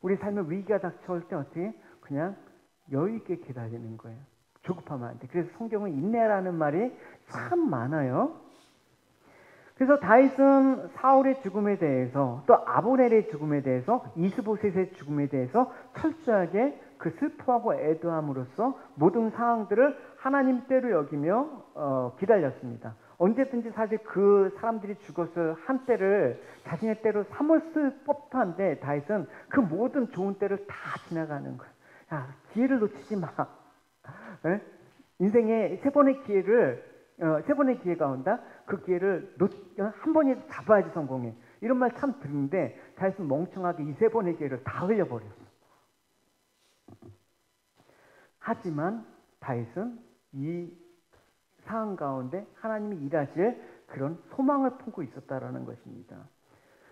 우리 삶에 위기가 닥쳐올 때 어떻게 그냥 여유 있게 기다리는 거예요. 조급하면 안 돼. 그래서 성경은 인내라는 말이 참 많아요. 그래서 다윗은 사울의 죽음에 대해서 또 아브넬의 죽음에 대해서 이스보셋의 죽음에 대해서 철저하게 그 슬퍼하고 애도함으로써 모든 상황들을 하나님 때로 여기며 기다렸습니다. 언제든지 사실 그 사람들이 죽었을 한 때를 자신의 때로 삼았을 법도 한데 다윗은 그 모든 좋은 때를 다 지나가는 거예요. 야, 기회를 놓치지 마. 네? 인생에 세 번의 기회가 온다. 그 기회를 한 번이라도 잡아야지 성공해. 이런 말 참 듣는데 다윗은 멍청하게 이 세 번의 기회를 다 흘려버렸어. 하지만 다윗은 이 상황 가운데 하나님이 일하실 그런 소망을 품고 있었다라는 것입니다.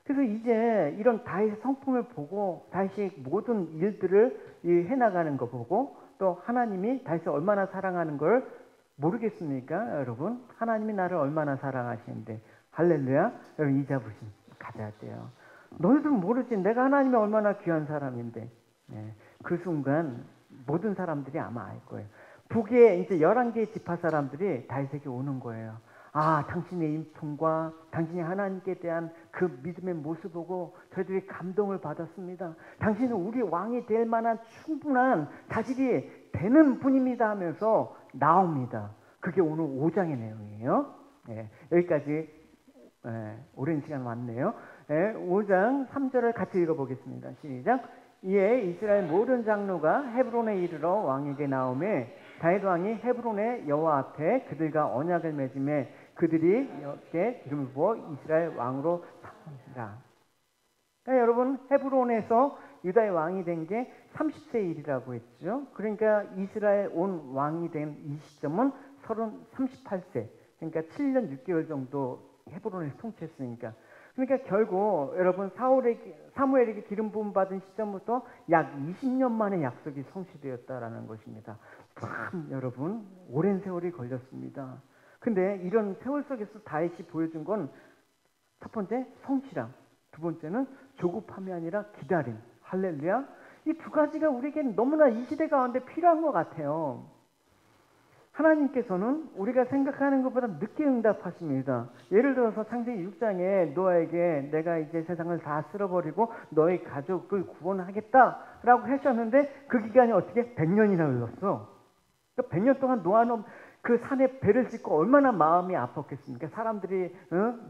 그래서 이제 이런 다윗의 성품을 보고 다윗이 모든 일들을 해나가는 거 보고 또 하나님이 다윗을 얼마나 사랑하는 걸 모르겠습니까? 여러분, 하나님이 나를 얼마나 사랑하시는데, 할렐루야. 여러분, 이 자부심 가져야 돼요. 너희들은 모르지, 내가 하나님이 얼마나 귀한 사람인데. 네, 그 순간 모든 사람들이 아마 알 거예요. 북에 이제 11개의 지파 사람들이 다윗에게 오는 거예요. 아, 당신의 인품과 당신이 하나님께 대한 그 믿음의 모습 보고 저희들이 감동을 받았습니다. 당신은 우리 왕이 될 만한 충분한 자질이 되는 분입니다 하면서 나옵니다. 그게 오늘 5장의 내용이에요. 네, 여기까지 오랜 시간 왔네요. 5장 3절을 같이 읽어보겠습니다. 시작. 이에 이스라엘 모든 장로가 헤브론에 이르러 왕에게 나오매 다윗 왕이 헤브론의 여호와 앞에 그들과 언약을 맺음에 그들이 여호와께 기름을 부어 이스라엘 왕으로 삼으니라. 그러니까 여러분, 헤브론에서 유다의 왕이 된 게 30세 일이라고 했죠. 그러니까 이스라엘 온 왕이 된 이 시점은 38세, 그러니까 7년 6개월 정도 헤브론을 통치했으니까. 그러니까 결국 여러분 사무엘에게 기름 부음 받은 시점부터 약 20년 만에 약속이 성취되었다라는 것입니다. 참 여러분, 오랜 세월이 걸렸습니다. 근데 이런 세월 속에서 다윗이 보여준 건 첫 번째 성실함, 두 번째는 조급함이 아니라 기다림. 할렐루야. 이 두 가지가 우리에게 너무나 이 시대 가운데 필요한 것 같아요. 하나님께서는 우리가 생각하는 것보다 늦게 응답하십니다. 예를 들어서 창세기 6장에 노아에게 내가 이제 세상을 다 쓸어버리고 너의 가족을 구원하겠다라고 하셨는데 그 기간이 어떻게 100년이나 흘렀어. 그러니까 100년 동안 노아는 그 산에 배를 싣고 얼마나 마음이 아팠겠습니까? 사람들이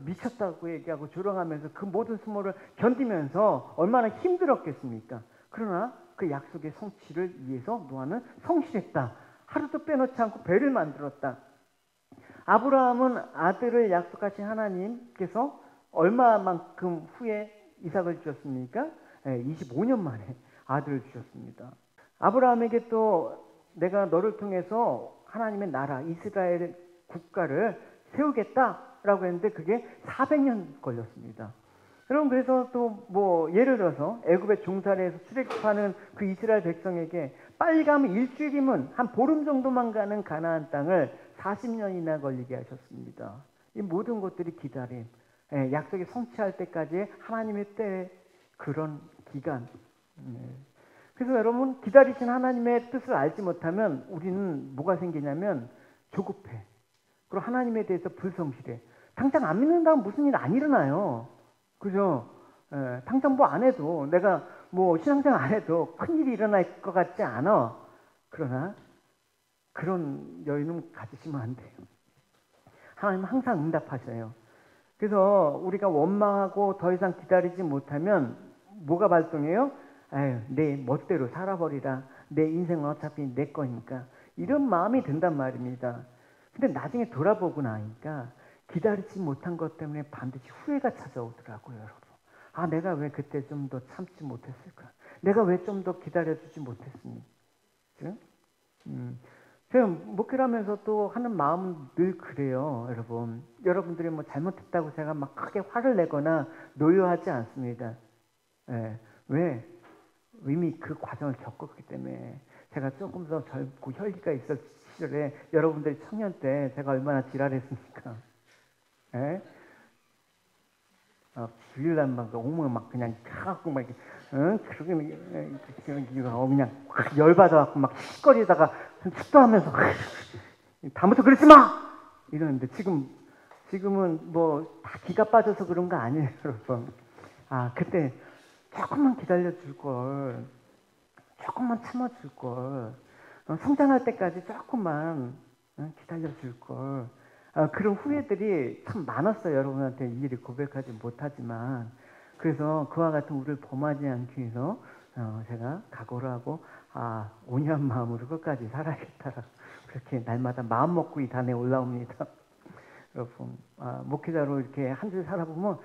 미쳤다고 얘기하고 조롱하면서 그 모든 수모를 견디면서 얼마나 힘들었겠습니까? 그러나 그 약속의 성취를 위해서 노아는 성실했다. 하루도 빼놓지 않고 배를 만들었다. 아브라함은 아들을 약속하신 하나님께서 얼마만큼 후에 이삭을 주셨습니까? 25년 만에 아들을 주셨습니다. 아브라함에게 또 내가 너를 통해서 하나님의 나라 이스라엘 국가를 세우겠다라고 했는데 그게 400년 걸렸습니다. 여러분, 그래서 또 뭐 예를 들어서 애굽의 종살이에서 출애굽하는 그 이스라엘 백성에게 빨리 가면 일주일이면 한 보름 정도만 가는 가나안 땅을 40년이나 걸리게 하셨습니다. 이 모든 것들이 기다림, 약속이 성취할 때까지 하나님의 때 그런 기간. 그래서 여러분, 기다리신 하나님의 뜻을 알지 못하면 우리는 뭐가 생기냐면 조급해. 그리고 하나님에 대해서 불성실해. 당장 안 믿는다면 무슨 일 안 일어나요. 그죠? 당장 뭐 안 해도, 내가 뭐 신앙생활 안 해도 큰일이 일어날 것 같지 않아. 그러나 그런 여유는 가지시면 안 돼요. 하나님은 항상 응답하셔요. 그래서 우리가 원망하고 더 이상 기다리지 못하면 뭐가 발동해요? 아유, 내 멋대로 살아버리라. 내 인생은 어차피 내 거니까. 이런 마음이 든단 말입니다. 근데 나중에 돌아보고 나니까 기다리지 못한 것 때문에 반드시 후회가 찾아오더라고요, 여러분. 아, 내가 왜 그때 좀 더 참지 못했을까? 내가 왜 좀 더 기다려주지 못했습니까? 제가 목회를 하면서 또 하는 마음은 늘 그래요, 여러분. 여러분들이 뭐 잘못했다고 제가 막 크게 화를 내거나 노여하지 않습니다. 왜? 이미 그 과정을 겪었기 때문에. 제가 조금 더 젊고 혈기가 있을 시절에 여러분들이 청년 때 제가 얼마나 지랄했습니까? 주일날 막 오면 막 그냥 가갖고 막 그냥 열받아갖고 막 씩거리다가 축도하면서 다음부터 그러지 마! 이러는데 지금은 뭐 다 기가 빠져서 그런 거 아니에요, 여러분. 아, 그때 조금만 기다려줄 걸, 조금만 참아줄 걸, 성장할 때까지 조금만 기다려줄 걸. 그런 후회들이 참 많았어요. 여러분한테 일일이 고백하지 못하지만. 그래서 그와 같은 우리를 범하지 않기 위해서 제가 각오를 하고 온유한 마음으로 끝까지 살아야겠다. 그렇게 날마다 마음 먹고 이 단에 올라옵니다. 여러분, 목회자로 이렇게 한 줄 살아보면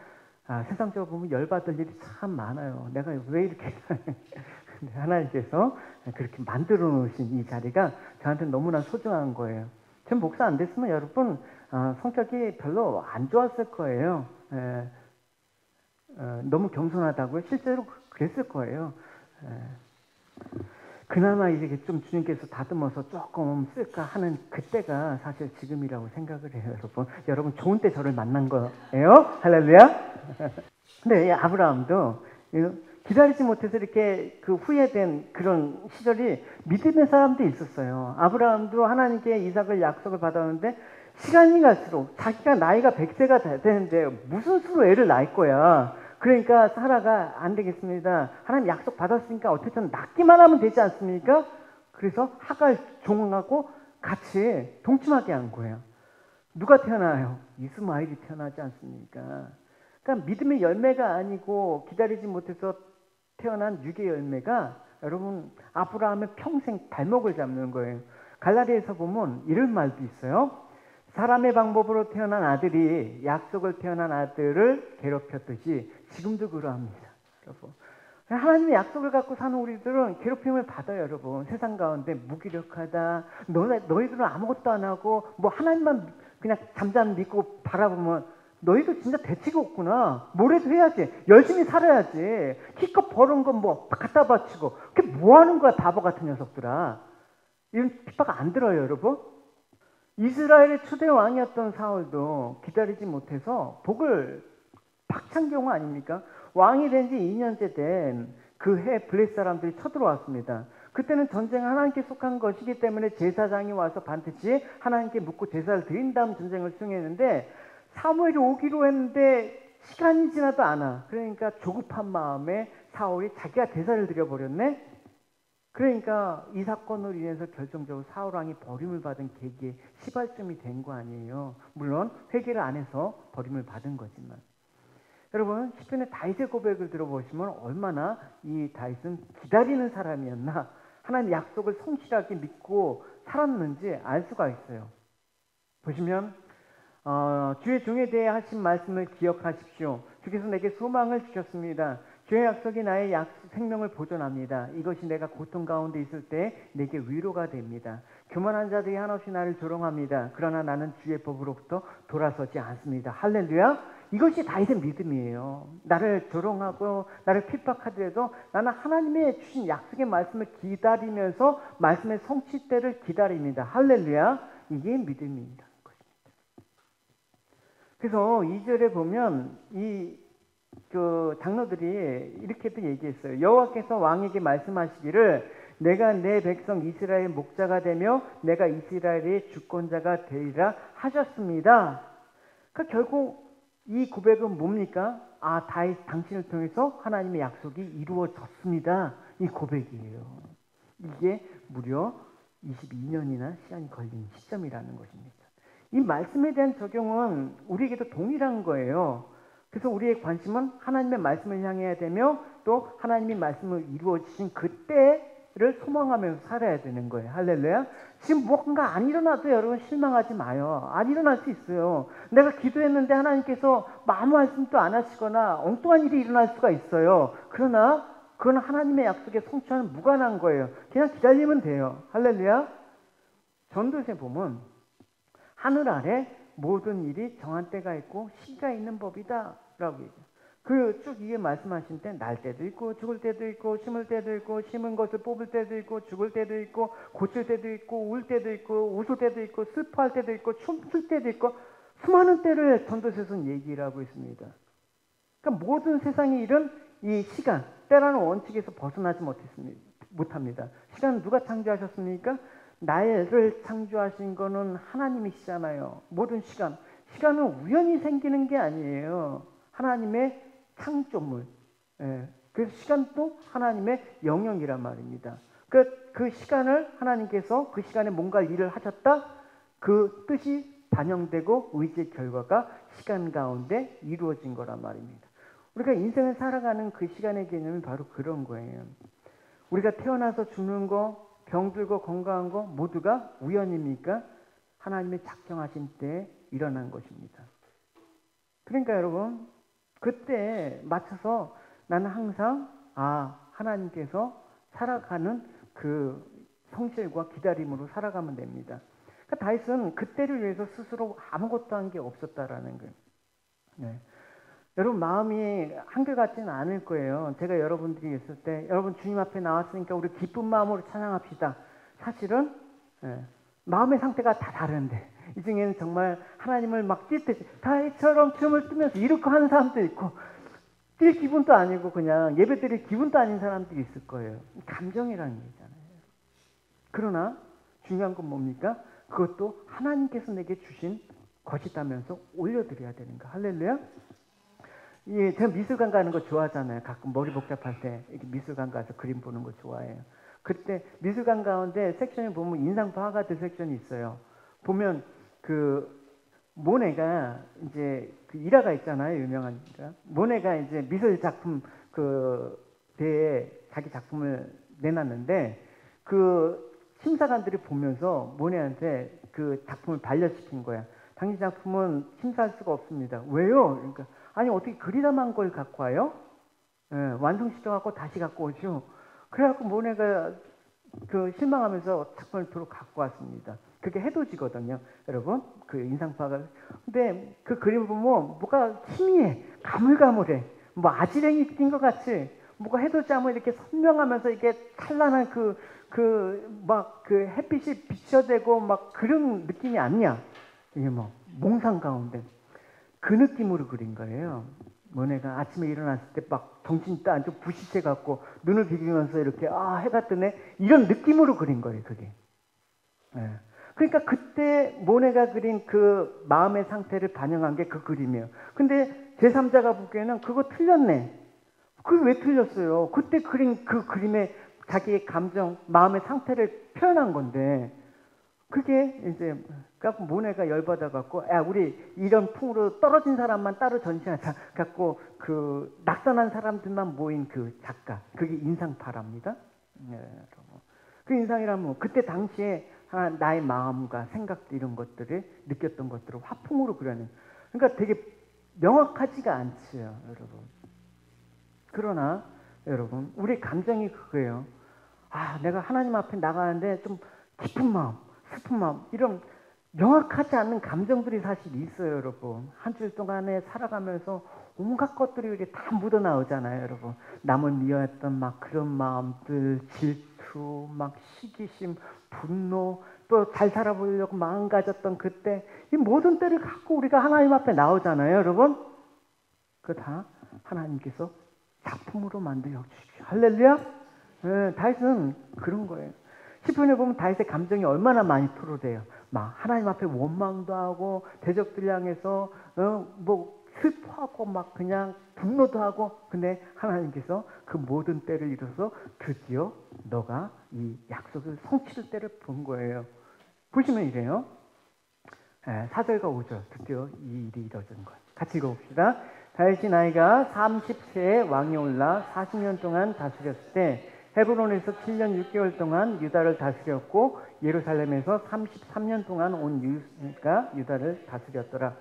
세상적으로 보면 열받을 일이 참 많아요. 내가 왜 이렇게 근데 하나님께서 그렇게 만들어 놓으신 이 자리가 저한테 너무나 소중한 거예요. 전 목사 안 됐으면 여러분 성격이 별로 안 좋았을 거예요. 너무 겸손하다고요? 실제로 그랬을 거예요. 그나마 이렇게 좀 주님께서 다듬어서 조금 쓸까 하는 그때가 사실 지금이라고 생각을 해요, 여러분. 여러분 좋은 때 저를 만난 거예요. 할렐루야. 근데 이 아브라함도 기다리지 못해서 이렇게 그 후회된 그런 시절이 믿음의 사람도 있었어요. 아브라함도 하나님께 이삭을 약속을 받았는데 시간이 갈수록 자기가 나이가 100세가 되는데 무슨 수로 애를 낳을 거야. 그러니까 사라가 안 되겠습니다. 하나님 약속 받았으니까 어쨌든 낳기만 하면 되지 않습니까? 그래서 하갈 종하고 같이 동침하게 한 거예요. 누가 태어나요? 이스마엘이 태어나지 않습니까? 그러니까 믿음의 열매가 아니고 기다리지 못해서 태어난 육의 열매가 여러분 아브라함의 평생 발목을 잡는 거예요. 갈라디아에서 보면 이런 말도 있어요. 사람의 방법으로 태어난 아들이 약속을 태어난 아들을 괴롭혔듯이 지금도 그러합니다. 여러분. 하나님의 약속을 갖고 사는 우리들은 괴롭힘을 받아요, 여러분. 세상 가운데 무기력하다. 너희들은 아무것도 안 하고 뭐 하나님만 그냥 잠잠 믿고 바라보면 너희도 진짜 대책이 없구나. 뭐라도 해야지. 열심히 살아야지. 기껏 벌은 건 뭐 갖다 바치고. 그게 뭐 하는 거야, 바보 같은 녀석들아. 이런 핍박 안 들어요, 여러분? 이스라엘의 초대 왕이었던 사울도 기다리지 못해서 복을 박찬 경우 아닙니까? 왕이 된 지 2년째 된 그 해 블레셋 사람들이 쳐들어왔습니다. 그때는 전쟁은 하나님께 속한 것이기 때문에 제사장이 와서 반드시 하나님께 묻고 제사를 드린 다음 전쟁을 수행했는데 사무엘이 오기로 했는데 시간이 지나도 않아. 그러니까 조급한 마음에 사울이 자기가 제사를 드려버렸네. 그러니까 이 사건으로 인해서 결정적으로 사울왕이 버림을 받은 계기의 시발점이 된 거 아니에요. 물론 회개를 안 해서 버림을 받은 거지만. 여러분 시편의 다윗의 고백을 들어보시면 얼마나 이 다윗은 기다리는 사람이었나, 하나님 약속을 성실하게 믿고 살았는지 알 수가 있어요. 보시면 주의 종에 대해 하신 말씀을 기억하십시오. 주께서 내게 소망을 주셨습니다. 주의 약속이 나의 생명을 보존합니다. 이것이 내가 고통 가운데 있을 때 내게 위로가 됩니다. 교만한 자들이 한없이 나를 조롱합니다. 그러나 나는 주의 법으로부터 돌아서지 않습니다. 할렐루야. 이것이 다윗의 믿음이에요. 나를 조롱하고 나를 핍박하더라도 나는 하나님의 주신 약속의 말씀을 기다리면서 말씀의 성취 때를 기다립니다. 할렐루야. 이게 믿음입니다. 그래서 2절에 보면 그 장로들이 이렇게도 얘기했어요. 여호와께서 왕에게 말씀하시기를 내가 내 백성 이스라엘 목자가 되며 내가 이스라엘의 주권자가 되리라 하셨습니다. 그러니까 결국 이 고백은 뭡니까? 다윗 당신을 통해서 하나님의 약속이 이루어졌습니다. 이 고백이에요. 이게 무려 22년이나 시간이 걸린 시점이라는 것입니다. 이 말씀에 대한 적용은 우리에게도 동일한 거예요. 그래서 우리의 관심은 하나님의 말씀을 향해야 되며 또 하나님의 말씀을 이루어지신 그때를 소망하면서 살아야 되는 거예요. 할렐루야. 지금 뭔가 안 일어나도 여러분 실망하지 마요. 안 일어날 수 있어요. 내가 기도했는데 하나님께서 아무 말씀도 안 하시거나 엉뚱한 일이 일어날 수가 있어요. 그러나 그건 하나님의 약속에 성취와는 무관한 거예요. 그냥 기다리면 돼요. 할렐루야. 전도서에 보면 하늘 아래 모든 일이 정한 때가 있고 시기가 있는 법이다 라고 얘기해요. 쭉 이게 말씀하신 때 날 때도 있고 죽을 때도 있고 심을 때도 있고 심은 것을 뽑을 때도 있고 죽을 때도 있고 고칠 때도 있고 울 때도 있고 웃을 때도 있고 슬퍼할 때도 있고 춤출 때도 있고 수많은 때를 전도서에서는 얘기를 하고 있습니다. 그러니까 모든 세상의 일은 이 시간, 때라는 원칙에서 벗어나지 못합니다. 시간은 누가 창조하셨습니까? 나를 창조하신 거는 하나님이시잖아요. 모든 시간은 우연히 생기는 게 아니에요. 하나님의 창조물. 그래서 시간도 하나님의 영역이란 말입니다. 그 시간을 하나님께서 그 시간에 뭔가 일을 하셨다? 그 뜻이 반영되고 의지의 결과가 시간 가운데 이루어진 거란 말입니다. 우리가 인생을 살아가는 그 시간의 개념이 바로 그런 거예요. 우리가 태어나서 죽는 거, 병들고 건강한 거 모두가 우연입니까? 하나님의 작정하신 때에 일어난 것입니다. 그러니까 여러분 그때 맞춰서 나는 항상 하나님께서 살아가는 그 성실과 기다림으로 살아가면 됩니다. 그러니까 다윗은 그때를 위해서 스스로 아무것도 한 게 없었다라는 거예요. 네. 여러분 마음이 한결같지는 않을 거예요. 제가 여러분들이 있을 때 여러분 주님 앞에 나왔으니까 우리 기쁜 마음으로 찬양합시다. 사실은 마음의 상태가 다 다른데 이 중에는 정말 하나님을 막 뛸 때 다윗처럼 춤을 추면서 이렇게 하는 사람도 있고 뛸 기분도 아니고 그냥 예배드릴 기분도 아닌 사람들이 있을 거예요. 감정이라는 게 있잖아요. 그러나 중요한 건 뭡니까? 그것도 하나님께서 내게 주신 것이다면서 올려드려야 되는 거. 할렐루야. 예, 제가 미술관 가는 거 좋아하잖아요. 가끔 머리 복잡할 때 이렇게 미술관 가서 그림 보는 거 좋아해요. 그때 미술관 가운데 섹션에 보면 인상파 화가들 섹션이 있어요. 보면 그 모네가 이제 그 일화가 있잖아요. 유명한 일화. 모네가 이제 미술 작품 그 대회에 자기 작품을 내놨는데 그 심사관들이 보면서 모네한테 그 작품을 반려시킨 거야. 당신 작품은 심사할 수가 없습니다. 왜요? 그러니까 아니 어떻게 그리다만 걸 갖고 와요? 완성시켜갖고 다시 갖고 오죠. 그래갖고 모네가 그 실망하면서 작품을 도로 갖고 왔습니다. 그게 해돋이거든요, 여러분. 그 인상파가. 근데 그 그림 보면 뭐가 희미해, 가물가물해. 뭐 아지랭이 낀 것 같이 뭐가 해돋이하면 이렇게 선명하면서 이게 찬란한 막 그 햇빛이 비춰대고 막 그런 느낌이 아니야. 이게 뭐 몽상 가운데 그 느낌으로 그린 거예요. 모네가 아침에 일어났을 때 막 정신이 딱 좀 부시체 같고 눈을 비비면서 이렇게 해가 뜨네 이런 느낌으로 그린 거예요. 그게. 그러니까 그때 모네가 그린 그 마음의 상태를 반영한 게 그 그림이에요. 근데 제3자가 보기에는 그거 틀렸네. 그게 왜 틀렸어요? 그때 그린 그 그림에 자기의 감정, 마음의 상태를 표현한 건데 그게 이제 그러니까 모네가 열받아 갖고 우리 이런 풍으로 떨어진 사람만 따로 전시하자 갖고 그 낙선한 사람들만 모인 그 작가 그게 인상파랍니다. 그 인상이라면 그때 당시에 나의 마음과 생각들 이런 것들을 느꼈던 것들을 화풍으로 그려낸 그러니까 되게 명확하지가 않지요, 여러분. 그러나 여러분 우리 감정이 그거예요. 내가 하나님 앞에 나가는데 좀 깊은 마음 슬픈 마음 이런 명확하지 않는 감정들이 사실 있어요, 여러분. 한 주일 동안에 살아가면서 온갖 것들이 이렇게 다 묻어나오잖아요, 여러분. 남을 미워했던 막 그런 마음들, 질투, 막 시기심, 분노, 또 잘 살아보려고 마음 가졌던 그때 이 모든 때를 갖고 우리가 하나님 앞에 나오잖아요, 여러분. 그거 다 하나님께서 작품으로 만들어 주십시오. 할렐루야. 다윗은 그런 거예요. 시편에 보면 다윗의 감정이 얼마나 많이 토로돼요. 막 하나님 앞에 원망도 하고 대적들 향해서 뭐 슬퍼하고 막 그냥 분노도 하고 근데 하나님께서 그 모든 때를 이뤄서 드디어 너가 이 약속을 성취할 때를 본 거예요. 보시면 이래요. 4절과 5절 드디어 이 일이 이루어진 거예요. 같이 읽어봅시다. 다윗이 나이가 30세에 왕이 올라 40년 동안 다스렸을 때 헤브론에서 7년 6개월 동안 유다를 다스렸고 예루살렘에서 33년 동안 온 유다를 다스렸더라.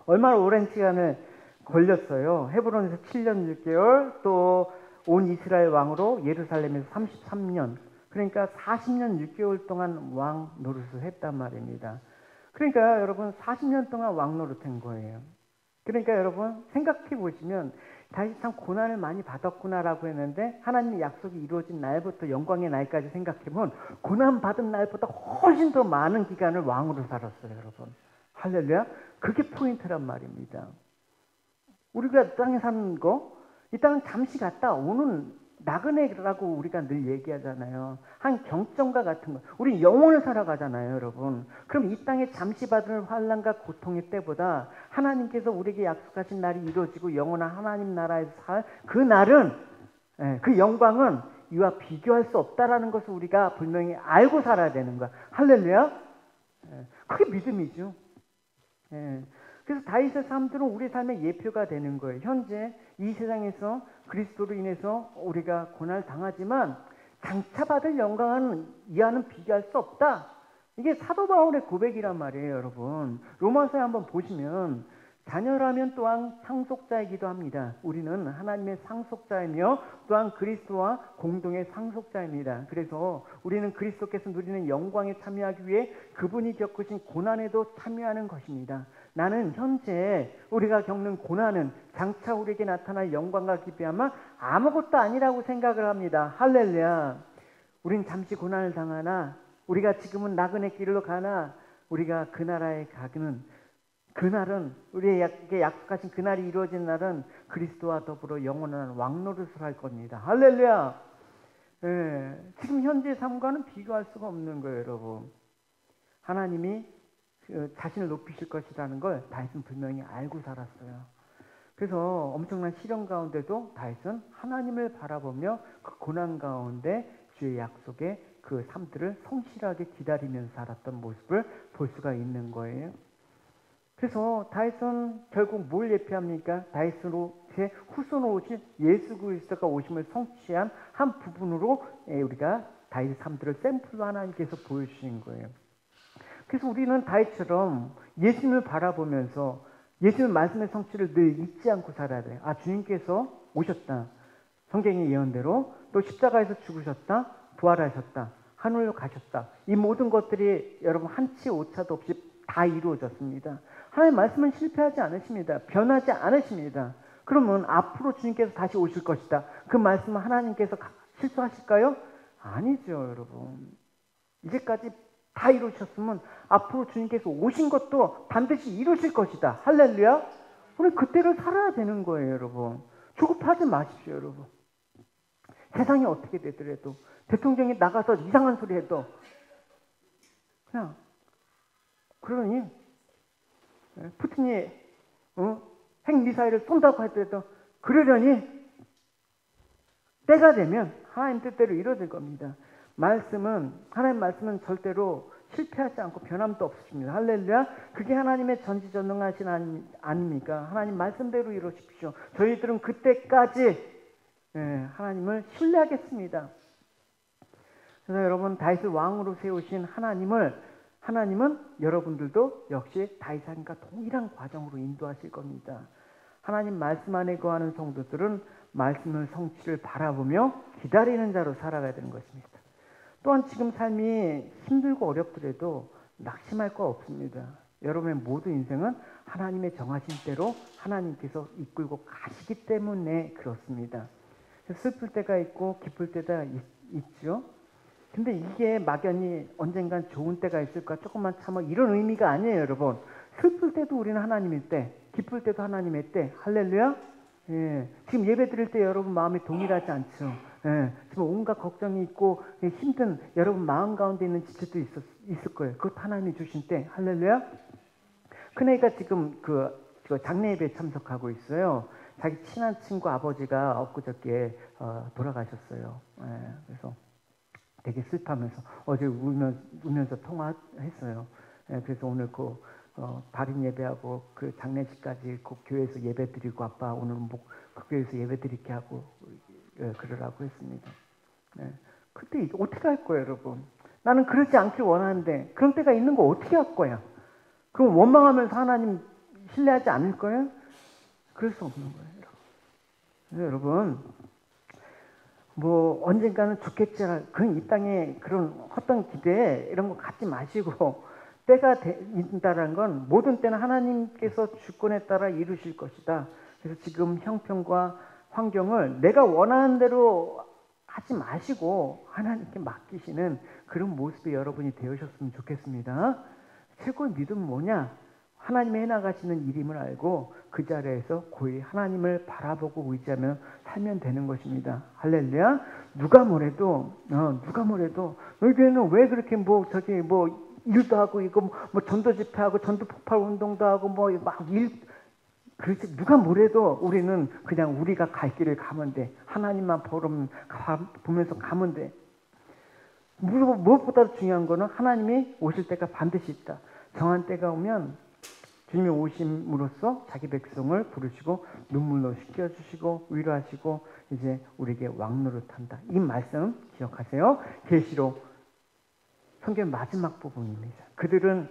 얼마나 오랜 시간을 걸렸어요. 헤브론에서 7년 6개월 또 온 이스라엘 왕으로 예루살렘에서 33년 그러니까 40년 6개월 동안 왕 노릇을 했단 말입니다. 그러니까 여러분 40년 동안 왕 노릇한 거예요. 그러니까 여러분 생각해 보시면 다윗이 참 고난을 많이 받았구나라고 했는데 하나님의 약속이 이루어진 날부터 영광의 날까지 생각해보면 고난 받은 날보다 훨씬 더 많은 기간을 왕으로 살았어요, 여러분. 할렐루야. 그게 포인트란 말입니다. 우리가 이 땅에 사는 거, 이 땅은 잠시 갔다 오는 나그네라고 우리가 늘 얘기하잖아요. 한 경점과 같은 거. 우리 영혼을 살아가잖아요, 여러분. 그럼 이 땅에 잠시 받은 환난과 고통의 때보다 하나님께서 우리에게 약속하신 날이 이루어지고 영원한 하나님 나라에서 살 그 날은 그 영광은 이와 비교할 수 없다라는 것을 우리가 분명히 알고 살아야 되는 거야. 할렐루야. 그게 믿음이죠. 그래서 다윗의 삶들은 우리 삶의 예표가 되는 거예요. 현재 이 세상에서 그리스도로 인해서 우리가 고난을 당하지만 장차 받을 영광은 이와는 비교할 수 없다. 이게 사도 바울의 고백이란 말이에요, 여러분. 로마서에 한번 보시면 자녀라면 또한 상속자이기도 합니다. 우리는 하나님의 상속자이며 또한 그리스도와 공동의 상속자입니다. 그래서 우리는 그리스도께서 누리는 영광에 참여하기 위해 그분이 겪으신 고난에도 참여하는 것입니다. 나는 현재 우리가 겪는 고난은 장차 우리에게 나타날 영광과 기쁨이 아무것도 아니라고 생각을 합니다. 할렐루야. 우린 잠시 고난을 당하나, 우리가 지금은 나그네 길로 가나, 우리가 그 나라에 가기는, 그날은, 우리에게 약속하신 그날이 이루어진 날은 그리스도와 더불어 영원한 왕노릇을 할 겁니다. 할렐루야. 지금 현재의 삶과는 비교할 수가 없는 거예요, 여러분. 하나님이 자신을 높이실 것이라는 걸 다윗은 분명히 알고 살았어요. 그래서 엄청난 시련 가운데도 다윗은 하나님을 바라보며 그 고난 가운데 주의 약속의 그 삶들을 성실하게 기다리면서 살았던 모습을 볼 수가 있는 거예요. 그래서 다윗은 결국 뭘 예표합니까? 다윗의 후손으로 오신 예수 그리스도가 오심을 성취한 한 부분으로 우리가 다윗의 삶들을 샘플로 하나님께서 보여주신 거예요. 그래서 우리는 다윗처럼 예수님을 바라보면서 예수님 말씀의 성취를 늘 잊지 않고 살아야 돼요. 아, 주님께서 오셨다. 성경의 예언대로 또 십자가에서 죽으셨다. 부활하셨다. 하늘로 가셨다. 이 모든 것들이 여러분 한치 오차도 없이 다 이루어졌습니다. 하나님의 말씀은 실패하지 않으십니다. 변하지 않으십니다. 그러면 앞으로 주님께서 다시 오실 것이다. 그 말씀은 하나님께서 실수하실까요? 아니죠, 여러분. 이제까지 다 이루셨으면 앞으로 주님께서 오신 것도 반드시 이루실 것이다. 할렐루야. 우리 그때를 살아야 되는 거예요, 여러분. 조급하지 마십시오, 여러분. 세상이 어떻게 되더라도, 대통령이 나가서 이상한 소리 해도 그냥, 그러니 푸틴이 핵미사일을 쏜다고 하더라도 그러려니 때가 되면 하나님 뜻대로 이루어질 겁니다. 하나님 말씀은 절대로 실패하지 않고 변함도 없으십니다. 할렐루야. 그게 하나님의 전지전능하신 아닙니까? 하나님 말씀대로 이루십시오. 저희들은 그때까지 하나님을 신뢰하겠습니다. 그래서 여러분, 다윗을 왕으로 세우신 하나님은 여러분들도 역시 다윗과 동일한 과정으로 인도하실 겁니다. 하나님 말씀 안에 거하는 성도들은 말씀의 성취를 바라보며 기다리는 자로 살아가야 되는 것입니다. 또한 지금 삶이 힘들고 어렵더라도 낙심할 거 없습니다. 여러분의 모든 인생은 하나님의 정하신 대로 하나님께서 이끌고 가시기 때문에 그렇습니다. 슬플 때가 있고 기쁠 때가 있죠. 근데 이게 막연히 언젠간 좋은 때가 있을까, 조금만 참아, 이런 의미가 아니에요, 여러분. 슬플 때도 우리는 하나님일 때, 기쁠 때도 하나님의 때. 할렐루야. 지금 예배 드릴 때 여러분 마음이 동일하지 않죠. 지금 온갖 걱정이 있고 힘든 여러분 마음 가운데 있는 지체도 있을 거예요. 그것도 하나님이 주신 때. 할렐루야. 큰애가 지금 그 장례 예배에 참석하고 있어요. 자기 친한 친구 아버지가 엊그저께 돌아가셨어요. 그래서 되게 슬퍼하면서 어제 울면서 통화했어요. 그래서 오늘 발인 예배하고 그 장례식까지 그 교회에서 예배 드리고 아빠 오늘 그 교회에서 예배 드리게 하고 그러라고 했습니다. 그때 어떻게 할 거예요, 여러분? 나는 그러지 않길 원하는데 그런 때가 있는 거 어떻게 할 거야? 그럼 원망하면서 하나님 신뢰하지 않을 거예요? 그럴 수 없는 거예요, 여러분. 언젠가는 죽겠지. 그런 이 땅에 그런 헛된 기대 이런 거 갖지 마시고, 때가 있다는 건 모든 때는 하나님께서 주권에 따라 이루실 것이다. 그래서 지금 형편과 환경을 내가 원하는 대로 하지 마시고 하나님께 맡기시는 그런 모습이 여러분이 되으셨으면 좋겠습니다. 최고의 믿음은 뭐냐? 하나님이 해나가시는 일임을 알고 그 자리에서 고이 하나님을 바라보고 의지하며 살면 되는 것입니다. 할렐루야. 누가 뭐래도 너희 교회는 왜 그렇게 일도 하고 이거 전도 집회하고 전도 폭발 운동도 하고 그렇지. 누가 뭐래도 우리는 그냥 우리가 갈 길을 가면 돼. 하나님만 보면서 가면 돼. 무엇보다 중요한 거는 하나님이 오실 때가 반드시 있다. 정한 때가 오면 주님이 오심으로써 자기 백성을 부르시고 눈물로 씻겨주시고 위로하시고 이제 우리에게 왕노릇한다. 이 말씀 기억하세요. 계시록 성경 마지막 부분입니다. 그들은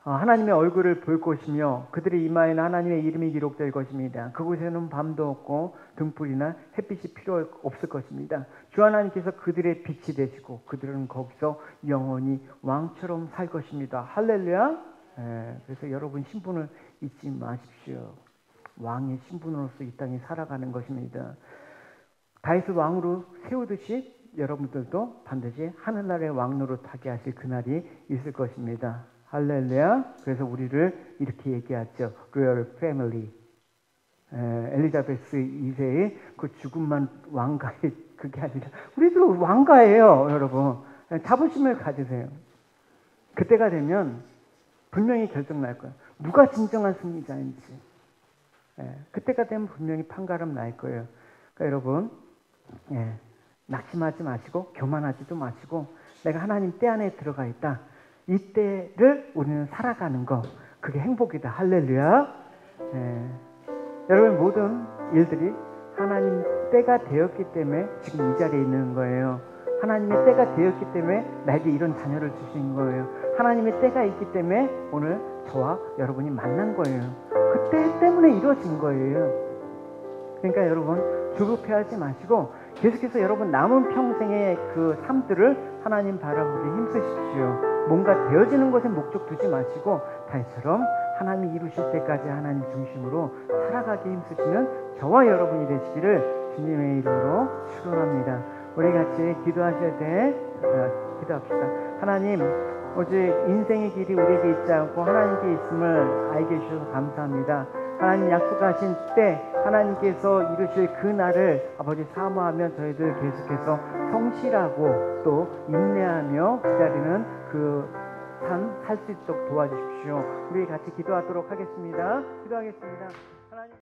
하나님의 얼굴을 볼 것이며 그들의 이마에는 하나님의 이름이 기록될 것입니다. 그곳에는 밤도 없고 등불이나 햇빛이 필요 없을 것입니다. 주 하나님께서 그들의 빛이 되시고 그들은 거기서 영원히 왕처럼 살 것입니다. 할렐루야. 그래서 여러분 신분을 잊지 마십시오. 왕의 신분으로서 이 땅에 살아가는 것입니다. 다윗을 왕으로 세우듯이 여러분들도 반드시 하늘나라의 왕노릇하게 하실 그날이 있을 것입니다. 할렐루야. 그래서 우리를 이렇게 얘기하죠. 로열 패밀리. 엘리자베스 2세의 그 죽음만 왕가의 그게 아니라 우리도 왕가예요, 여러분. 자부심을 가지세요. 그때가 되면 분명히 결정 날 거예요. 누가 진정한 승리자인지. 그때가 되면 분명히 판가름 날 거예요. 그러니까 여러분, 낙심하지 마시고 교만하지도 마시고 내가 하나님 때 안에 들어가 있다. 이 때를 우리는 살아가는 거, 그게 행복이다. 할렐루야. 여러분 모든 일들이 하나님 때가 되었기 때문에 지금 이 자리에 있는 거예요. 하나님의 때가 되었기 때문에 나에게 이런 자녀를 주신 거예요. 하나님의 때가 있기 때문에 오늘 저와 여러분이 만난 거예요. 그 때 때문에 이루어진 거예요. 그러니까 여러분 조급해하지 마시고 계속해서 여러분 남은 평생의 그 삶들을 하나님 바라보기 힘쓰십시오. 뭔가 되어지는 것에 목적 두지 마시고 다윗처럼 하나님이 이루실 때까지 하나님 중심으로 살아가기 힘쓰시는 저와 여러분이 되시기를 주님의 이름으로 축원합니다. 우리 같이 기도하실 때 기도합시다. 하나님, 오직 인생의 길이 우리에게 있지 않고 하나님께 있음을 알게 해주셔서 감사합니다. 하나님 약속하신 때 하나님께서 이루실 그 날을 아버지 사모하며 저희들 계속해서 성실하고 또 인내하며 기다리는 그 삶 살 수 있도록 도와주십시오. 우리 같이 기도하도록 하겠습니다. 기도하겠습니다.